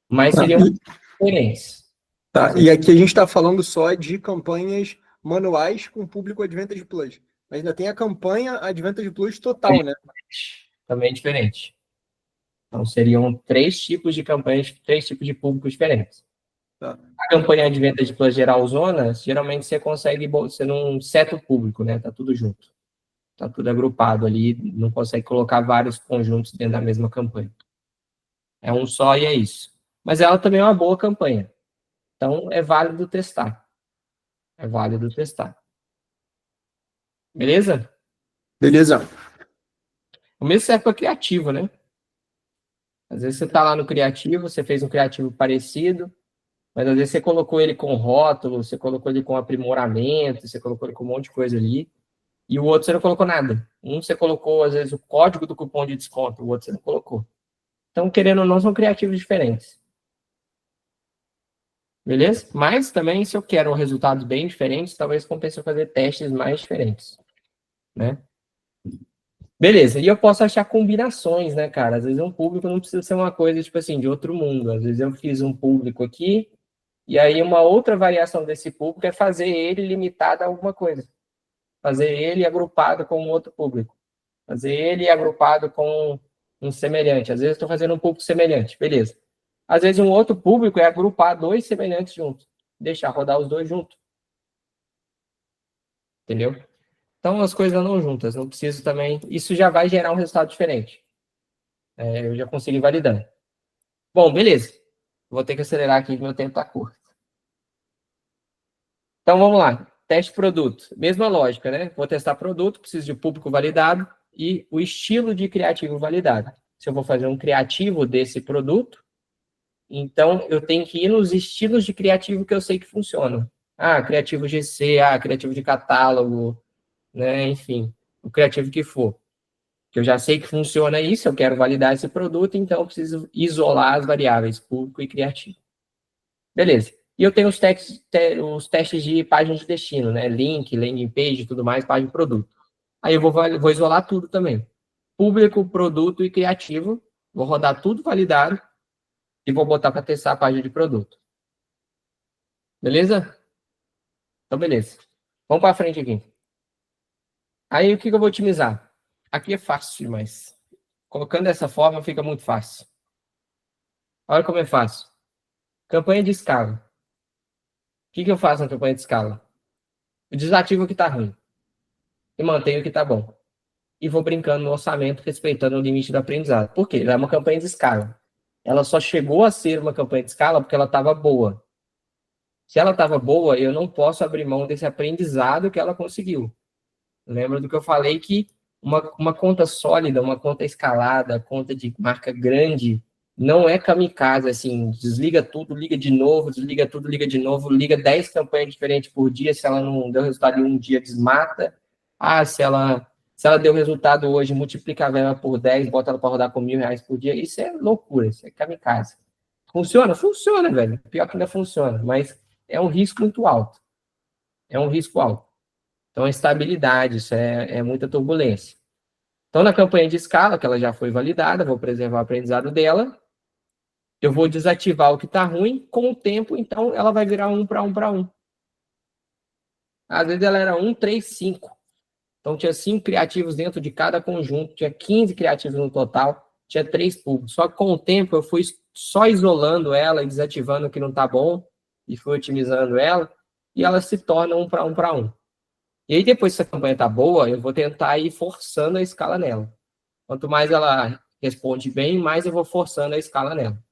Mas seriam diferentes. Tá, e aqui a gente está falando só de campanhas manuais com público Advantage Plus. Mas ainda tem a campanha Advantage Plus total, né? Também diferente. Então, seriam 3 tipos de campanhas, 3 tipos de públicos diferentes. Tá. A campanha Advantage Plus geralzona, geralmente você consegue, você não seta o público, né? Tá tudo junto. Tá tudo agrupado ali, não consegue colocar vários conjuntos dentro da mesma campanha. É um só e é isso. Mas ela também é uma boa campanha. Então, é válido testar. É válido testar. Beleza? Beleza. O mesmo serve para criativo, né? Às vezes você está lá no criativo, você fez um criativo parecido, mas às vezes você colocou ele com rótulo, você colocou ele com aprimoramento, você colocou ele com um monte de coisa ali, e o outro você não colocou nada. Um você colocou, às vezes, o código do cupom de desconto, o outro você não colocou. Então, querendo ou não, são criativos diferentes. Beleza? Mas também, se eu quero resultados bem diferentes, talvez compense eu fazer testes mais diferentes. Né? Beleza, e eu posso achar combinações, né, cara? Às vezes um público não precisa ser uma coisa, tipo assim, de outro mundo. Às vezes eu fiz um público aqui, e aí uma outra variação desse público é fazer ele limitado a alguma coisa. Fazer ele agrupado com um outro público. Fazer ele agrupado com um semelhante. Às vezes eu estou fazendo um público semelhante, beleza. Às vezes um outro público é agrupar 2 semelhantes juntos. Deixar rodar os 2 juntos. Entendeu? Então, as coisas andam juntas, não preciso também... Isso já vai gerar um resultado diferente. Eu já consigo ir validando. Bom, beleza. Vou ter que acelerar aqui, que meu tempo está curto. Então, vamos lá. Teste produto. Mesma lógica, né? Vou testar produto, preciso de público validado e o estilo de criativo validado. Se eu vou fazer um criativo desse produto, então eu tenho que ir nos estilos de criativo que eu sei que funcionam. Criativo GC, criativo de catálogo, né? Enfim, o criativo que for. Que eu já sei que funciona isso, eu quero validar esse produto, então eu preciso isolar as variáveis público e criativo. Beleza. E eu tenho os testes de página de destino, né? Link, landing page e tudo mais, página de produto. Aí eu vou isolar tudo também. Público, produto e criativo. Vou rodar tudo validado e vou botar para testar a página de produto. Beleza? Então, beleza. Vamos para frente aqui. Aí, o que eu vou otimizar? Aqui é fácil demais. Colocando dessa forma, fica muito fácil. Olha como é fácil. Campanha de escala. O que eu faço na campanha de escala? Eu desativo o que está ruim. E mantenho o que está bom. E vou brincando no orçamento, respeitando o limite do aprendizado. Por quê? Ela é uma campanha de escala. Ela só chegou a ser uma campanha de escala porque ela estava boa. Se ela estava boa, eu não posso abrir mão desse aprendizado que ela conseguiu. Lembra do que eu falei que uma conta sólida, uma conta escalada, conta de marca grande, Não é kamikaze, assim, desliga tudo, liga de novo, desliga tudo, liga de novo, liga 10 campanhas diferentes por dia, se ela não deu resultado em um dia, desmata. Se ela deu resultado hoje, multiplica a verba por 10, bota ela para rodar com R$ 1.000 por dia. Isso é loucura, isso é kamikaze. Funciona? Funciona, velho. Pior que ainda funciona, mas é um risco muito alto. É um risco alto. Então, a estabilidade, isso é muita turbulência. Então, na campanha de escala, que ela já foi validada, vou preservar o aprendizado dela, eu vou desativar o que está ruim, com o tempo, então, ela vai virar 1 para 1 para 1. Às vezes ela era 1, 3, 5. Então, tinha 5 criativos dentro de cada conjunto, tinha 15 criativos no total, tinha 3 públicos. Só que com o tempo eu fui só isolando ela e desativando o que não está bom, e fui otimizando ela, e ela se torna 1 para 1 para 1. E aí, depois que essa campanha está boa, eu vou tentar ir forçando a escala nela. Quanto mais ela responde bem, mais eu vou forçando a escala nela.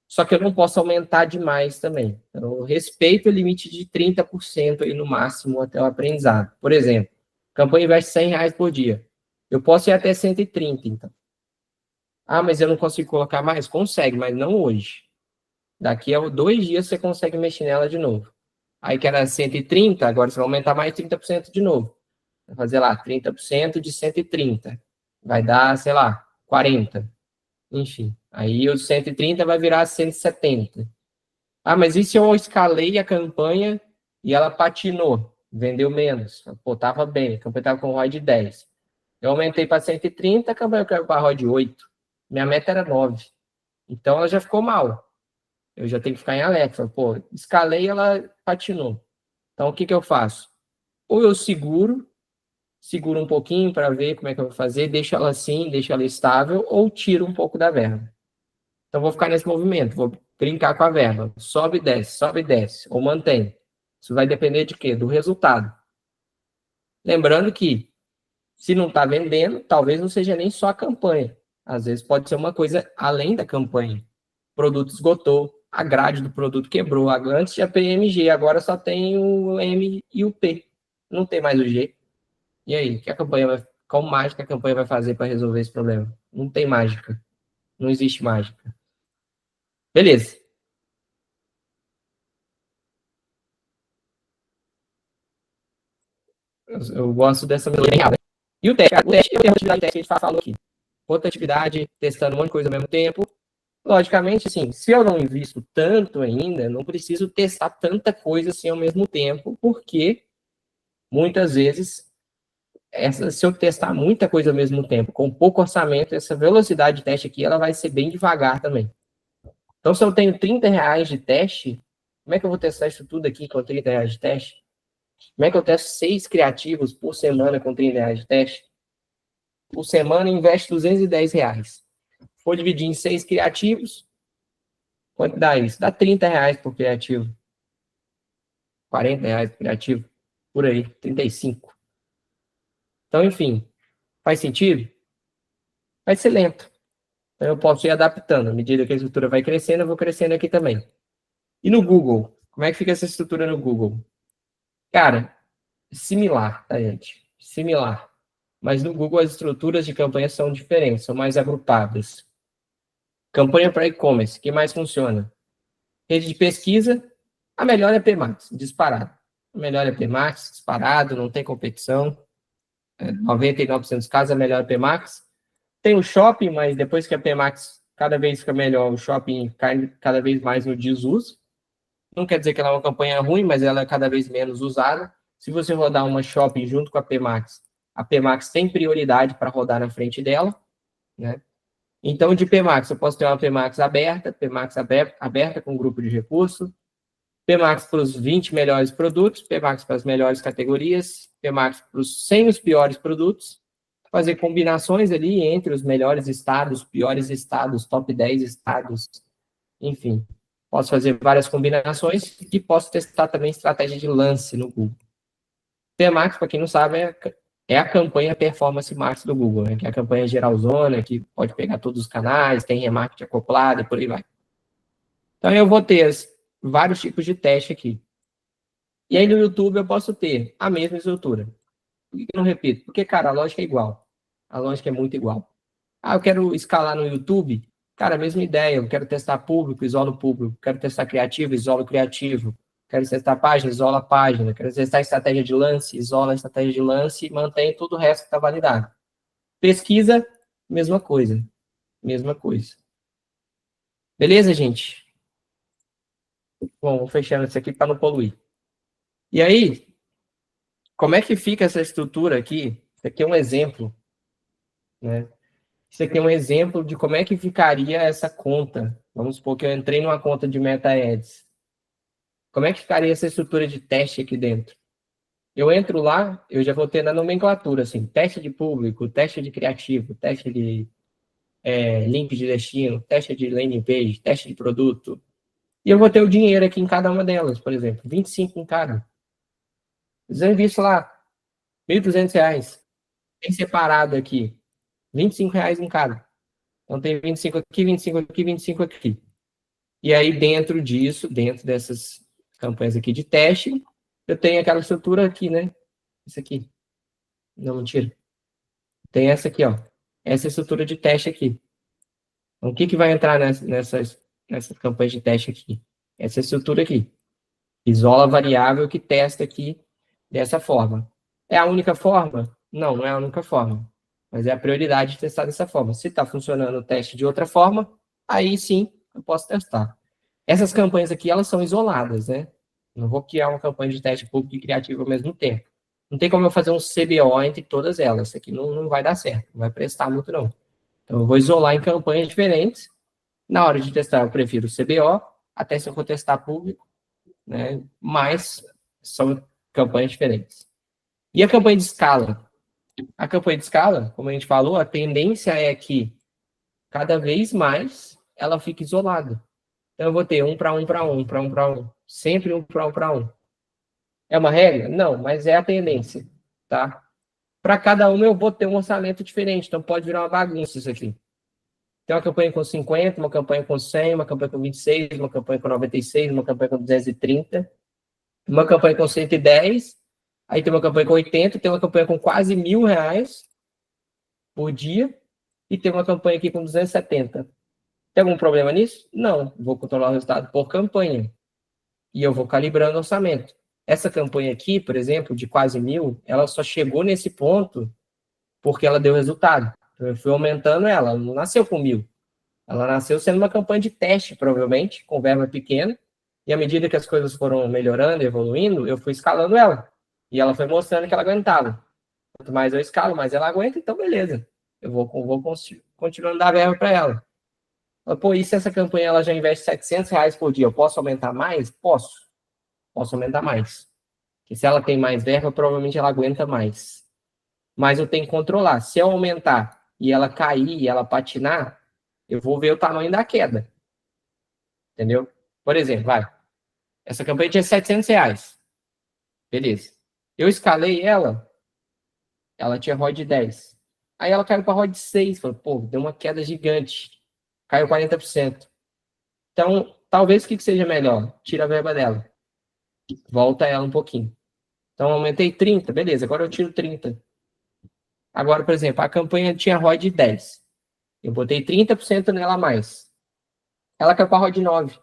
Só que eu não posso aumentar demais também. Eu respeito o limite de 30% aí no máximo até o aprendizado. Por exemplo, a campanha investe R$ 100 por dia. Eu posso ir até 130, então. Ah, mas eu não consigo colocar mais? Consegue, mas não hoje. Daqui a 2 dias você consegue mexer nela de novo. Aí que era 130, agora você vai aumentar mais 30% de novo. Vai fazer lá 30% de 130. Vai dar, sei lá, 40. Enfim, aí os 130 vai virar 170. Ah, mas e se eu escalei a campanha e ela patinou? Vendeu menos. Pô, tava bem, a campanha tava com ROI de 10. Eu aumentei para 130, a campanha caiu para ROI de 8. Minha meta era 9. Então ela já ficou mal. Eu já tenho que ficar em alerta. Pô, escalei, ela patinou. Então o que eu faço? Ou eu seguro um pouquinho para ver como é que eu vou fazer, deixo ela assim, deixo ela estável, ou tiro um pouco da verba. Então, vou ficar nesse movimento, vou brincar com a verba. Sobe e desce, ou mantém. Isso vai depender de quê? Do resultado. Lembrando que, se não está vendendo, talvez não seja nem só a campanha. Às vezes pode ser uma coisa além da campanha. O produto esgotou, a grade do produto quebrou. Antes tinha PMG, agora só tem o M e o P. Não tem mais o G. E aí, qual mágica a campanha vai fazer para resolver esse problema? Não tem mágica. Não existe mágica. Beleza. Eu gosto dessa melodia. E o teste, eu tenho a atividade de teste que a gente falou aqui. Outra atividade, testando um monte de coisa ao mesmo tempo. Logicamente, assim, se eu não invisto tanto ainda, não preciso testar tanta coisa assim ao mesmo tempo, porque muitas vezes, se eu testar muita coisa ao mesmo tempo, com pouco orçamento, essa velocidade de teste aqui, ela vai ser bem devagar também. Então, se eu tenho R$ 30 de teste, como é que eu vou testar isso tudo aqui com R$ 30 de teste? Como é que eu testo 6 criativos por semana com R$ 30 de teste? Por semana, investe R$ 210. Se for dividir em 6 criativos, quanto dá isso? Dá R$ 30 por criativo. R$ 40 por criativo. Por aí, 35. Então, enfim, faz sentido? Vai ser lento. Então, eu posso ir adaptando. À medida que a estrutura vai crescendo, eu vou crescendo aqui também. E no Google? Como é que fica essa estrutura no Google? Cara, similar, tá, gente? Similar. Mas no Google as estruturas de campanha são diferentes, são mais agrupadas. Campanha para e-commerce, o que mais funciona? Rede de pesquisa, a melhor é PMax, disparado. A melhor é PMax, disparado, não tem competição. 99% dos casos a melhor é PMax. Tem o shopping, mas depois que a PMax cada vez fica melhor, o shopping cai cada vez mais no desuso. Não quer dizer que ela é uma campanha ruim, mas ela é cada vez menos usada. Se você rodar uma shopping junto com a PMax tem prioridade para rodar na frente dela, né? Então, de PMax, eu posso ter uma PMax aberta com grupo de recurso, PMax para os 20 melhores produtos, PMax para as melhores categorias, PMax para os 100 os piores produtos, fazer combinações ali entre os melhores estados, piores estados, top 10 estados, enfim. Posso fazer várias combinações e posso testar também estratégia de lance no Google. PMax, para quem não sabe, é a campanha Performance Max do Google, né? Que é a campanha geralzona, que pode pegar todos os canais, tem remarketing acoplado e por aí vai. Então, eu vou ter vários tipos de teste aqui. E aí, no YouTube, eu posso ter a mesma estrutura. Por que eu não repito? Porque, cara, a lógica é igual. A lógica é muito igual. Ah, eu quero escalar no YouTube. Cara, a mesma ideia, eu quero testar público, isolo público, quero testar criativo, isolo criativo, quero testar página, isola a página, quero testar estratégia de lance, isola a estratégia de lance e mantém tudo o resto que está validado. Pesquisa, mesma coisa. Mesma coisa. Beleza, gente? Bom, fechando isso aqui para não poluir. E aí, como é que fica essa estrutura aqui? Isso aqui é um exemplo, né? Isso aqui é um exemplo de como é que ficaria essa conta. Vamos supor que eu entrei numa conta de MetaAds. Como é que ficaria essa estrutura de teste aqui dentro? Eu entro lá, eu já vou ter na nomenclatura, assim, teste de público, teste de criativo, teste de link de destino, teste de landing page, teste de produto. E eu vou ter o dinheiro aqui em cada uma delas, por exemplo, 25 em cada. Eles eu invisto lá, R$ 1.200. Tem separado aqui, R$ 25 em cada. Então tem 25 aqui, 25 aqui, 25 aqui. E aí dentro disso, dentro dessas campanhas aqui de teste, eu tenho aquela estrutura aqui, né? Isso aqui. Não, mentira. Tem essa aqui, ó. Essa estrutura de teste aqui. Então, o que vai entrar nessas campanhas de teste aqui? Essa estrutura aqui. Isola a variável que testa aqui dessa forma. É a única forma? Não, não é a única forma. Mas é a prioridade de testar dessa forma. Se está funcionando o teste de outra forma, aí sim eu posso testar. Essas campanhas aqui, elas são isoladas, né? Não vou criar uma campanha de teste público e criativo ao mesmo tempo. Não tem como eu fazer um CBO entre todas elas. Isso aqui não vai dar certo, não vai prestar muito, não. Então, eu vou isolar em campanhas diferentes. Na hora de testar, eu prefiro o CBO, até se eu for testar público, né? Mas são campanhas diferentes. E a campanha de escala? A campanha de escala, como a gente falou, a tendência é que cada vez mais ela fique isolada. Então, eu vou ter 1 para 1 para 1, para 1 para 1. Sempre 1 para 1 para 1. É uma regra? Não, mas é a tendência, tá? Para cada uma eu vou ter um orçamento diferente, então pode virar uma bagunça isso aqui. Tem uma campanha com 50, uma campanha com 100, uma campanha com 26, uma campanha com 96, uma campanha com 230, uma campanha com 110, aí tem uma campanha com 80, tem uma campanha com quase R$ 1.000 por dia, e tem uma campanha aqui com 270. Tem algum problema nisso? Não. Vou controlar o resultado por campanha. E eu vou calibrando o orçamento. Essa campanha aqui, por exemplo, de quase 1.000, ela só chegou nesse ponto porque ela deu resultado. Então, eu fui aumentando ela não nasceu com 1.000. Ela nasceu sendo uma campanha de teste, provavelmente, com verba pequena. E à medida que as coisas foram melhorando, evoluindo, eu fui escalando ela. E ela foi mostrando que ela aguentava. Quanto mais eu escalo, mais ela aguenta, então beleza. Eu vou continuando a dar verba para ela. Pô, e se essa campanha ela já investe R$ 700 por dia, eu posso aumentar mais? Posso. Posso aumentar mais. Porque se ela tem mais verba, provavelmente ela aguenta mais. Mas eu tenho que controlar. Se eu aumentar e ela cair e ela patinar, eu vou ver o tamanho da queda. Entendeu? Por exemplo, vai. Essa campanha tinha R$ 700. Beleza. Eu escalei ela tinha ROI de 10. Aí ela caiu para ROI de 6. Falei, pô, deu uma queda gigante. Caiu 40%. Então, talvez o que seja melhor? Tira a verba dela. Volta ela um pouquinho. Então, aumentei 30, beleza, agora eu tiro 30. Agora, por exemplo, a campanha tinha ROI de 10. Eu botei 30% nela a mais. Ela caiu para ROI de 9.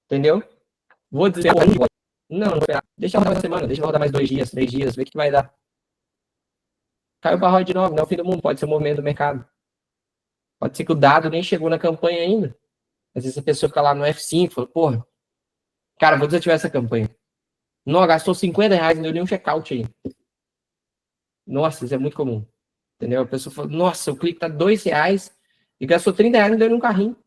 Entendeu? Vou dizer, não, deixa ela rodar uma semana, deixa ela rodar mais 2 dias, 3 dias, ver o que vai dar. Caiu para ROI de 9, não é o fim do mundo, pode ser o movimento do mercado. Pode ser que o dado nem chegou na campanha ainda. Às vezes a pessoa fica lá no F5 e fala, porra, cara, vou desativar essa campanha. Não, gastou R$ 50, não deu nenhum checkout aí. Nossa, isso é muito comum. Entendeu? A pessoa fala, nossa, o clique tá R$ 2 e gastou R$ 30 e não deu nenhum carrinho.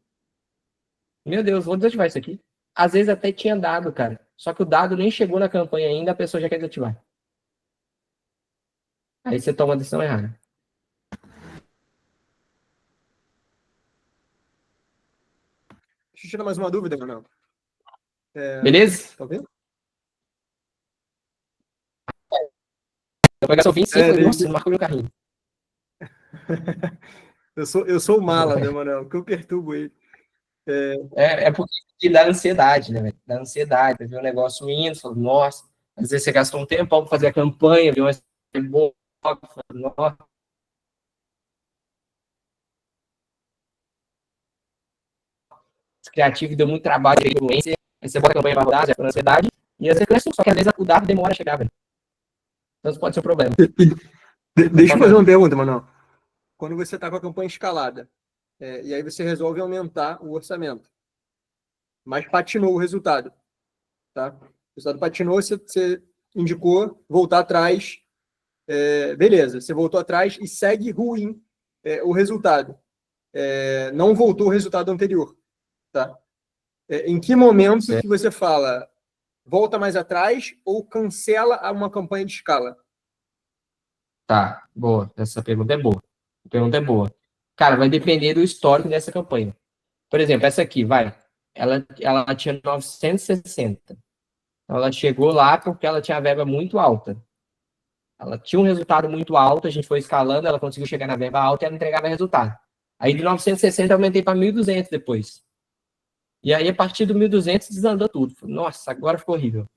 Meu Deus, vou desativar isso aqui. Às vezes até tinha dado, cara. Só que o dado nem chegou na campanha ainda, a pessoa já quer desativar. Aí você toma a decisão errada. Deixa eu tirar mais uma dúvida, Manuel. Beleza? Tá vendo? Eu vou gastar 25 e nossa, não marcou meu carrinho. Eu sou o mala, né, Manuel? Que eu perturbo ele. É porque dá ansiedade, né, velho? Dá ansiedade, ver o negócio indo, fala, nossa, às vezes você gastou um tempão para fazer a campanha, viu, mas é bom, nossa, criativo deu muito trabalho aí, doença, aí você bota a campanha para rodar, você com ansiedade, e você cresce, só que às vezes o dado demora a chegar, velho. Então isso pode ser um problema. Deixa eu fazer uma pergunta, Manuel. Quando você está com a campanha escalada, e aí você resolve aumentar o orçamento, mas patinou o resultado, tá? O resultado patinou, você indicou voltar atrás, beleza, você voltou atrás e segue ruim o resultado. Não voltou o resultado anterior, tá? Em que momento que você fala volta mais atrás ou cancela uma campanha de escala? Tá, boa. Essa pergunta é boa. A pergunta é boa. Cara, vai depender do histórico dessa campanha. Por exemplo, essa aqui, vai. Ela tinha 960. Então, ela chegou lá porque ela tinha a verba muito alta. Ela tinha um resultado muito alto, a gente foi escalando, ela conseguiu chegar na verba alta e ela entregava resultado. Aí de 960 eu aumentei para 1.200 depois. E aí, a partir do 1.200, desandou tudo. Nossa, agora ficou horrível.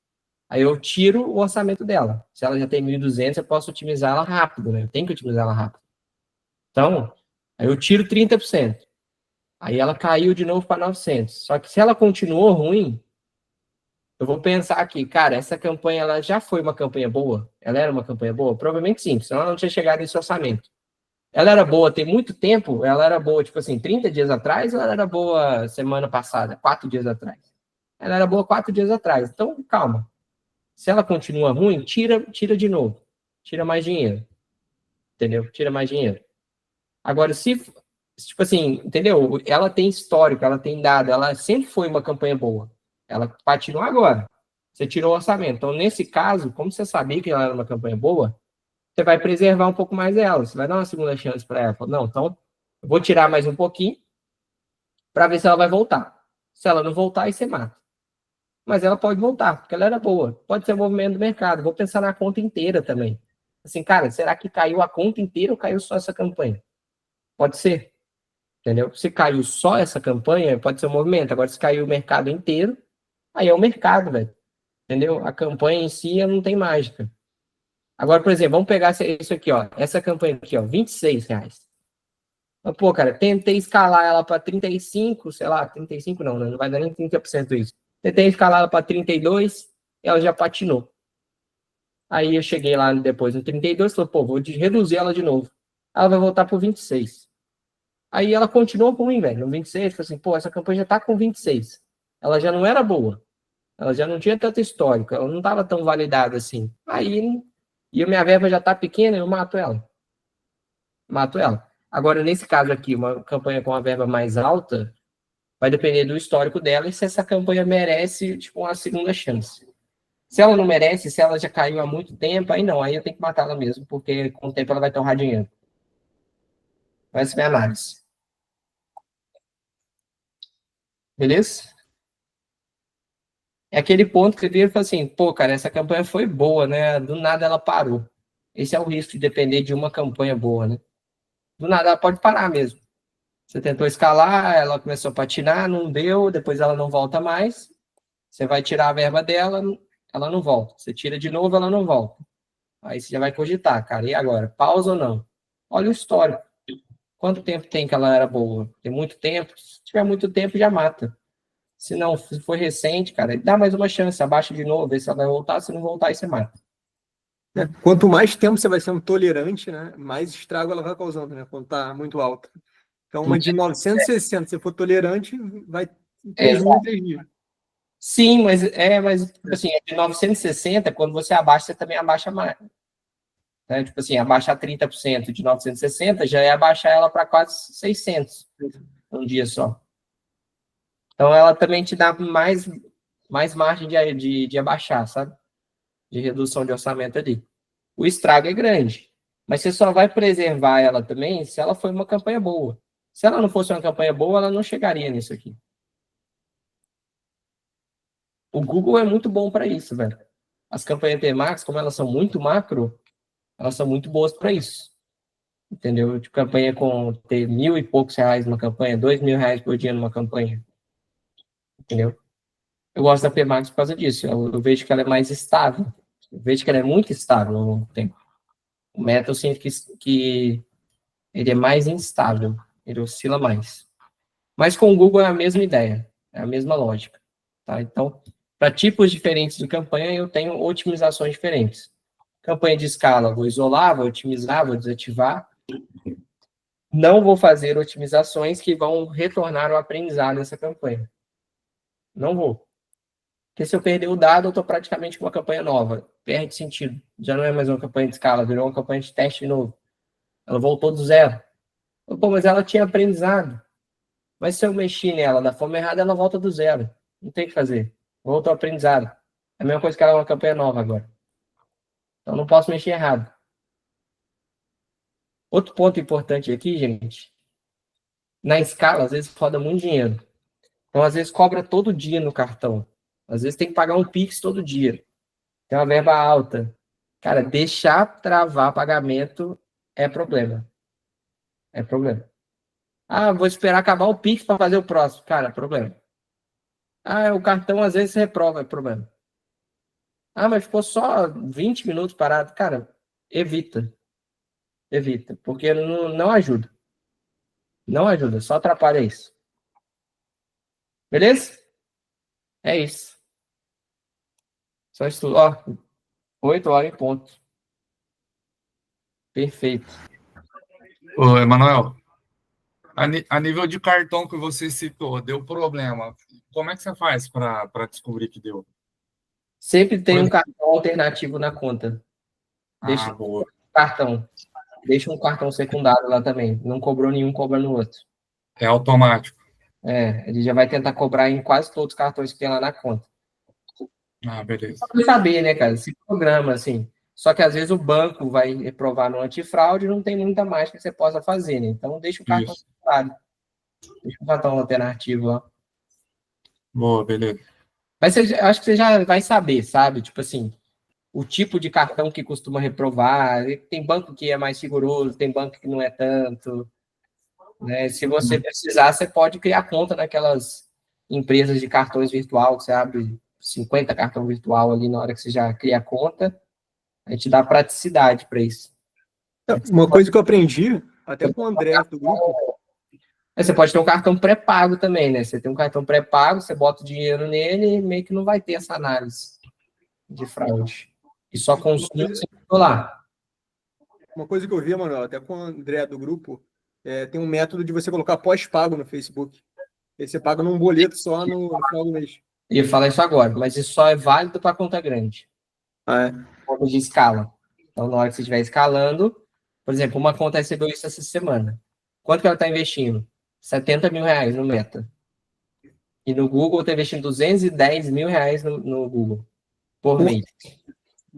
Aí eu tiro o orçamento dela. Se ela já tem 1.200, eu posso otimizar ela rápido, né? Eu tenho que otimizar ela rápido. Então, aí eu tiro 30%. Aí ela caiu de novo para 900. Só que se ela continuou ruim, eu vou pensar aqui, cara, essa campanha ela já foi uma campanha boa? Ela era uma campanha boa? Provavelmente sim, senão ela não tinha chegado nesse orçamento. Ela era boa tem muito tempo? Ela era boa, tipo assim, 30 dias atrás ou ela era boa semana passada, 4 dias atrás? Ela era boa 4 dias atrás. Então, calma. Se ela continua ruim, tira de novo. Tira mais dinheiro. Entendeu? Tira mais dinheiro. Agora, se, tipo assim, entendeu? Ela tem histórico, ela tem dado, ela sempre foi uma campanha boa. Ela patinou agora. Você tirou o orçamento. Então, nesse caso, como você sabia que ela era uma campanha boa, você vai preservar um pouco mais ela. Você vai dar uma segunda chance para ela. Não, então, eu vou tirar mais um pouquinho para ver se ela vai voltar. Se ela não voltar, aí você mata. Mas ela pode voltar, porque ela era boa. Pode ser um movimento do mercado. Vou pensar na conta inteira também. Assim, cara, será que caiu a conta inteira ou caiu só essa campanha? Pode ser, entendeu? Se caiu só essa campanha, pode ser um movimento. Agora, se caiu o mercado inteiro, aí é o mercado, velho. Entendeu? A campanha em si não tem mágica. Agora, por exemplo, vamos pegar isso aqui, ó. Essa campanha aqui, ó, R$ 26. Mas, pô, cara, tentei escalar ela para 35, sei lá, 35 não, né? Não vai dar nem 30% isso. Tentei escalar ela para 32, ela já patinou. Aí eu cheguei lá depois no 32, falei, pô, vou reduzir ela de novo. Ela vai voltar pro 26. Aí ela continuou ruim, velho, no 26, falei assim, pô, essa campanha já tá com 26. Ela já não era boa. Ela já não tinha tanto histórico, ela não estava tão validada assim. Aí, e a minha verba já tá pequena, eu mato ela. Mato ela. Agora, nesse caso aqui, uma campanha com uma verba mais alta, vai depender do histórico dela e se essa campanha merece, tipo, uma segunda chance. Se ela não merece, se ela já caiu há muito tempo, aí não, aí eu tenho que matar ela mesmo, porque com o tempo ela vai torrar dinheiro. Essa é a minha análise. Beleza? É aquele ponto que você vira e fala assim, pô, cara, essa campanha foi boa, né? Do nada ela parou. Esse é o risco de depender de uma campanha boa, né? Do nada ela pode parar mesmo. Você tentou escalar, ela começou a patinar, não deu, depois ela não volta mais. Você vai tirar a verba dela, ela não volta. Você tira de novo, ela não volta. Aí você já vai cogitar, cara, e agora? Pausa ou não? Olha o histórico. Quanto tempo tem que ela era boa? Tem muito tempo? Se tiver muito tempo, já mata. Se não, se for recente, cara, dá mais uma chance, abaixa de novo, vê se ela vai voltar. Se não voltar, aí você mata. Quanto mais tempo você vai sendo tolerante, né, mais estrago ela vai causando, né, quando está muito alta. Então, uma de 960, se você for tolerante, vai em 3 dias em 3 dias. Sim, mas tipo assim, de 960, quando você abaixa, você também abaixa mais. Né? Tipo assim, abaixar 30% de 960 já é abaixar ela para quase 600 um dia só. Então, ela também te dá mais margem de abaixar, sabe? De redução de orçamento ali. O estrago é grande, mas você só vai preservar ela também se ela for uma campanha boa. Se ela não fosse uma campanha boa, ela não chegaria nisso aqui. O Google é muito bom para isso, velho. As campanhas PMax, como elas são muito macro, elas são muito boas para isso. Entendeu? De campanha com ter 1.000 e poucos reais numa campanha, 2.000 reais por dia numa campanha. Entendeu? Eu gosto da PMax por causa disso. Eu vejo que ela é mais estável. Eu vejo que ela é muito estável ao longo do tempo. O Meta eu sinto que ele é mais instável, ele oscila mais. Mas com o Google é a mesma ideia, é a mesma lógica. Tá? Então, para tipos diferentes de campanha, eu tenho otimizações diferentes. Campanha de escala, vou isolar, vou otimizar, vou desativar. Não vou fazer otimizações que vão retornar o aprendizado dessa campanha. Não vou. Porque se eu perder o dado, eu estou praticamente com uma campanha nova. Perde sentido. Já não é mais uma campanha de escala, virou uma campanha de teste novo. Ela voltou do zero. Pô, mas ela tinha aprendizado. Mas se eu mexer nela da forma errada, ela volta do zero. Não tem o que fazer. Voltou ao aprendizado. É a mesma coisa que ela é uma campanha nova agora. Então não posso mexer errado. Outro ponto importante aqui, gente. Na escala, às vezes roda muito dinheiro. Então, às vezes, cobra todo dia no cartão. Às vezes tem que pagar um Pix todo dia. Tem uma verba alta. Cara, deixar travar pagamento é problema. É problema. Ah, vou esperar acabar o Pix para fazer o próximo. Cara, é problema. Ah, o cartão às vezes reprova, é problema. Ah, mas ficou só 20 minutos parado. Cara, evita. Evita, porque não ajuda. Não ajuda, só atrapalha isso. Beleza? É isso. Só isso tudo. Ó, 8 horas em ponto. Perfeito. Ô, Emanuel, a nível de cartão que você citou, deu problema. Como é que você faz para descobrir que deu? Sempre tem um cartão alternativo na conta. Deixa Boa. um cartão. Deixa um cartão secundário lá também. Não cobrou nenhum, cobra no outro. É automático. Ele já vai tentar cobrar em quase todos os cartões que tem lá na conta. Beleza. Só pra saber, né, cara? Se programa, assim. Só que às vezes o banco vai reprovar no antifraude e não tem muita mágica que você possa fazer, né? Então deixa o cartão secundário. Deixa o cartão alternativo lá. Boa, beleza. Mas acho que você já vai saber, sabe? Tipo assim, o tipo de cartão que costuma reprovar. Tem banco que é mais rigoroso, tem banco que não é tanto. Né? Se você precisar, você pode criar conta naquelas empresas de cartões virtual, que você abre 50 cartão virtual ali na hora que você já cria a conta. A gente dá praticidade para isso. Uma coisa que eu aprendi, até com o André do grupo. Você pode ter um cartão pré-pago também, né? Você tem um cartão pré-pago, você bota o dinheiro nele e meio que não vai ter essa análise de fraude. E só consome você lá. Uma coisa que eu vi, Manuel, até com o André do grupo, tem um método de você colocar pós-pago no Facebook. Aí você paga num boleto só no final do mês. Eu ia falar isso agora, mas isso só é válido para conta grande. Conta de escala. Então, na hora que você estiver escalando, por exemplo, uma conta recebeu isso essa semana. Quanto que ela está investindo? 70 mil reais no Meta. E no Google está investindo 210 mil reais no Google por mês.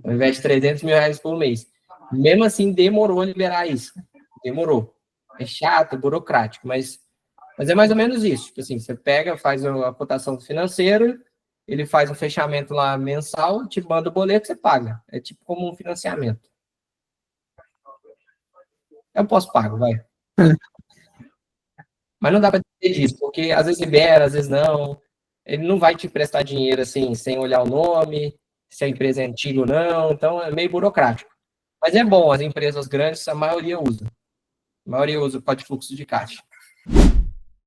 Ao invés de 300 mil reais por mês. Mesmo assim, demorou a liberar isso. Demorou. É chato, burocrático, mas é mais ou menos isso. Tipo assim, você pega, faz a cotação do financeiro, ele faz um fechamento lá mensal, te manda o boleto, você paga. É tipo como um financiamento. Eu posso pago, vai. Mas não dá para dizer disso, porque às vezes libera, às vezes não. Ele não vai te prestar dinheiro assim, sem olhar o nome, se a empresa é antiga ou não. Então é meio burocrático. Mas é bom, as empresas grandes, a maioria usa. A maioria usa o código de fluxo de caixa.